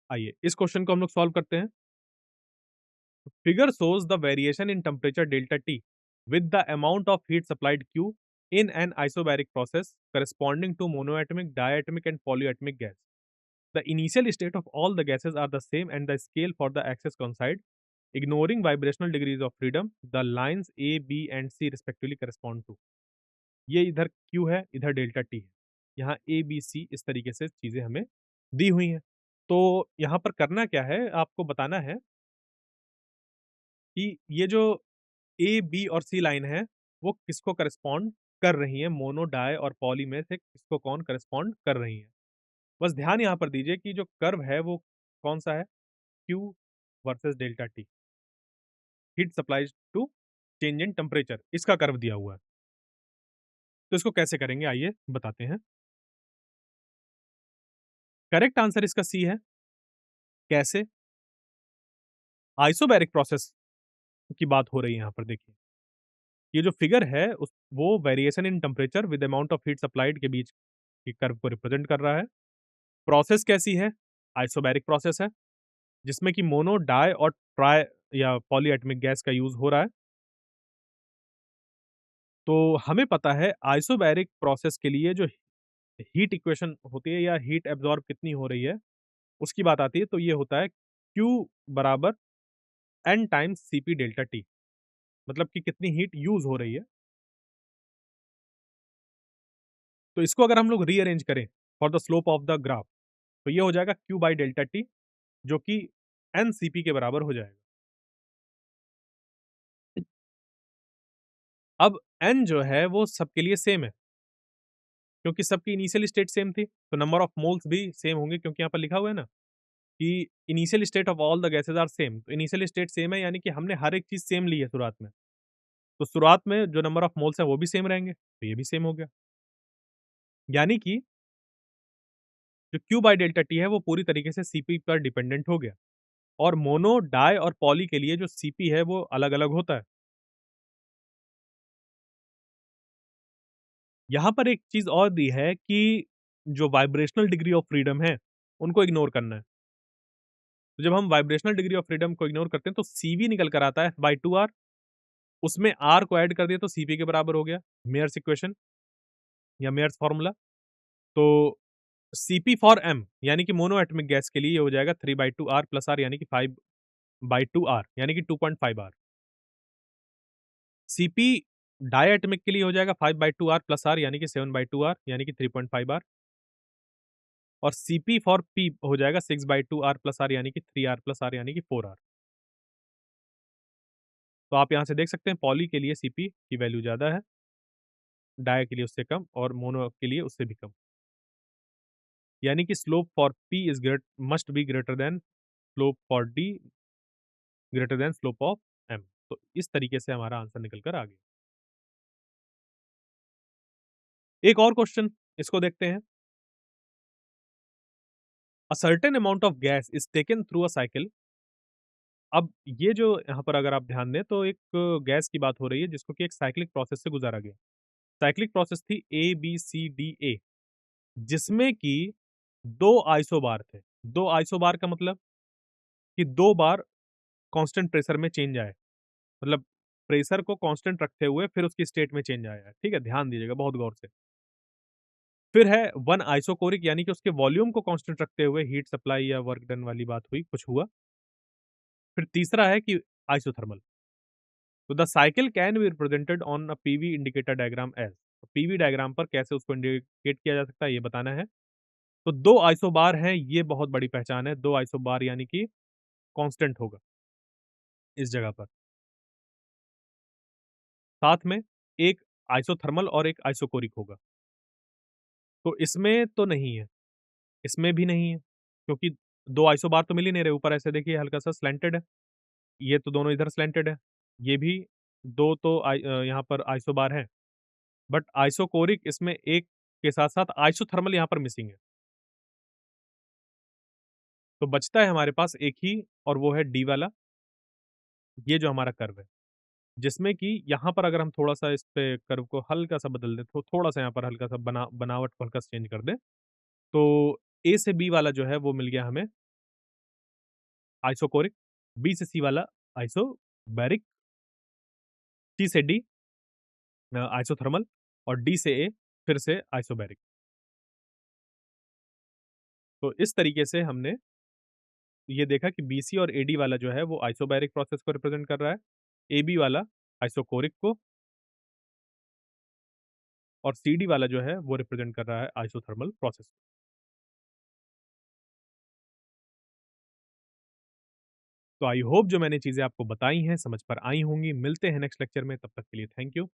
आइए इस क्वेश्चन को हम लोग सॉल्व करते हैं। Figure shows the variation in temperature delta T with the amount of heat supplied Q in an isobaric process corresponding to monoatomic, diatomic and polyatomic gas. The initial state of all the gases are the same and the scale for the axis coincide. Ignoring vibrational degrees of freedom, the lines A, B and C respectively correspond to। ये इधर Q है, इधर delta T है। यहाँ A, B, C इस तरीके से चीज़ें हमें दी हुई हैं। तो यहाँ पर करना क्या है, आपको बताना है कि ये जो ए, बी और सी लाइन है, वो किसको करस्पॉन्ड कर रही हैं, मोनो, डाई और पॉली में से किसको कौन करस्पॉन्ड कर रही हैं। बस ध्यान यहाँ पर दीजिए कि जो कर्व है वो कौन-सा है, Q versus delta T, heat supplies to change in temperature, इसका कर्व दिया हुआ है। तो इसको कैसे करेंगे आइए बताते हैं। करेक्ट आंसर इसका सी है। कैसे? आइसोबैरिक प्रोसेस की बात हो रही है यहाँ पर देखिए। ये जो फिगर है उस वो variation in temperature with amount of heat supplied के बीच की कर्व को रिप्रेजेंट कर रहा है। प्रोसेस कैसी है? आइसोबैरिक प्रोसेस है, जिसमें कि मोनो, डाई और ट्राई या पॉलीएटॉमिक गैस का यूज़ हो रहा है। तो हमें पता है आइसोबैरिक प्रोसेस के लिए जो हीट इक्वेशन होती है या हीट एब्ज़ॉर्ब कितनी हो रही है, उसकी बात आती है तो ये होता है Q बराबर N times Cp delta T मतलब कि कितनी हीट यूज़ हो रही है। तो इसको अगर हम लोग रीअरेंज करें for the slope of the graph तो ये हो जाएगा Q बाई डेल्टा T जो कि NCp के बराबर हो जाएगा। अब N जो है वो सबके लिए सेम है, क्योंकि सबकी इनिशियल स्टेट सेम थी, तो नंबर ऑफ मोल्स भी सेम होंगे क्योंकि यहाँ पर लिखा हुआ है ना कि initial state of all the gases are same. तो इनिशियल स्टेट सेम है यानी कि हमने हर एक चीज़ सेम ली है शुरुआत में। तो शुरुआत में जो नंबर ऑफ मोल्स है वो भी सेम रहेंगे, तो ये भी सेम हो गया। यानी कि जो Q बाई डेल्टा T है वो पूरी तरीके से Cp पर डिपेंडेंट हो गया और मोनो, डाई और पॉली के लिए जो Cp है वो अलग-अलग होता है। यहाँ पर एक चीज़ और दी है कि जो वाइब्रेशनल डिग्री ऑफ फ्रीडम है, उनको इग्नोर करना है। तो जब हम वाइब्रेशनल डिग्री ऑफ फ्रीडम को इग्नोर करते हैं तो Cv निकल कर आता है बाय 2R उसमें R को ऐड कर दिया तो Cp के बराबर हो गया, मेयर्स इक्वेशन या मेयर्स फार्मूला। तो Cp फॉर M यानी कि मोनो एटॉमिक गैस के लिए ये हो जाएगा 3/2R प्लस R यानी कि 5/2R यानी कि 2.5 R। Cp डायटोमिक के लिए हो जाएगा 5/2R प्लस R यानी कि 7/2R यानी कि 3.5 R और Cp फॉर P हो जाएगा 6/2R प्लस R यानी कि 3R प्लस R यानी कि 4R। तो आप यहाँ से देख सकते हैं पॉली के लिए Cp की वैल्यू ज़्यादा है, डाई के लिए उससे कम और मोनो के लिए उससे भी कम। यानी कि slope for P is great must be greater than slope for D greater than slope of M। तो इस तरीके से हमारा आंसर निकल कर आ गया। एक और क्वेश्चन इसको देखते हैं। A certain amount of gas is taken through a cycle. अब ये जो यहाँ पर अगर आप ध्यान दें तो एक गैस की बात हो रही है जिसको कि एक साइक्लिक प्रोसेस से गुजारा गया। साइक्लिक प्रोसेस थी ए, बी, सी, डी, ए जिसमें कि 2 आइसोबार थे। 2 आइसोबार का मतलब कि 2 बार कांस्टेंट प्रेशर में चेंज आए। मतलब प्रेशर को कांस्टेंट रखते हुए फिर उसकी स्टेट में चेंज आया है। ठीक है? ध्यान दीजिएगा बहुत गौर से। फिर है 1 आइसोकोरिक यानी कि उसके वॉल्यूम को कांस्टेंट रखते हुए हीट सप्लाई या वर्क डन वाली बात हुई, कुछ हुआ। फिर तीसरा है कि आइसोथर्मल। तो the cycle can be represented on a PV indicator diagram as. PV diagram पर कैसे उसको इंडिकेट किया जा सकता है ये बताना है। तो 2 आइसोबार हैं ये बहुत बड़ी पहचान है। 2 आइसोबार यानी कि कांस्टेंट होगा इस जगह पर। साथ में एक आइसोथर्मल और एक आइसोकोरिक होगा। तो इसमें तो नहीं है, इसमें भी नहीं है क्योंकि 2 आइसोबार तो मिल ही नहीं रहे। ऊपर ऐसे देखिए हल्का-सा स्लैंटेड है। ये तो दोनों इधर स्लैंटेड है। ये भी 2 तो यहाँ पर आइसोबार हैं। बट आइसोकोरिक इसमें एक के साथ-साथ आइसोथर्मल यहाँ पर मिसिंग है। तो बचता है हमारे पास एक ही और वो है डी वाला, ये जो हमारा कर्व है। जिसमें कि यहाँ पर अगर हम थोड़ा-सा इस पे कर्व को हल्का-सा बदल दें, तो थोड़ा-सा यहाँ पर हल्का-सा बनावट को हल्का सा चेंज कर दें, तो ए से बी वाला जो है वो मिल गया हमें आइसोकोरिक, बी से सी वाला आइसोबैरिक, सी से डी आइसोथर्मल और डी से ए फिर से आइसोबैरिक। तो इस तरीके से हमने ये देखा कि बीसी और एडी वाला जो है वो आइसोबैरिक प्रोसेस को रिप्रेजेंट कर रहा है, एबी वाला आइसोकोरिक को और सीडी वाला जो है वो रिप्रेजेंट कर रहा है आइसोथर्मल प्रोसेस। तो आई होप जो मैंने चीज़ें आपको बताई हैं समझ पर आई होंगी। मिलते हैं नेक्स्ट लेक्चर में, तब तक के लिए थैंक यू।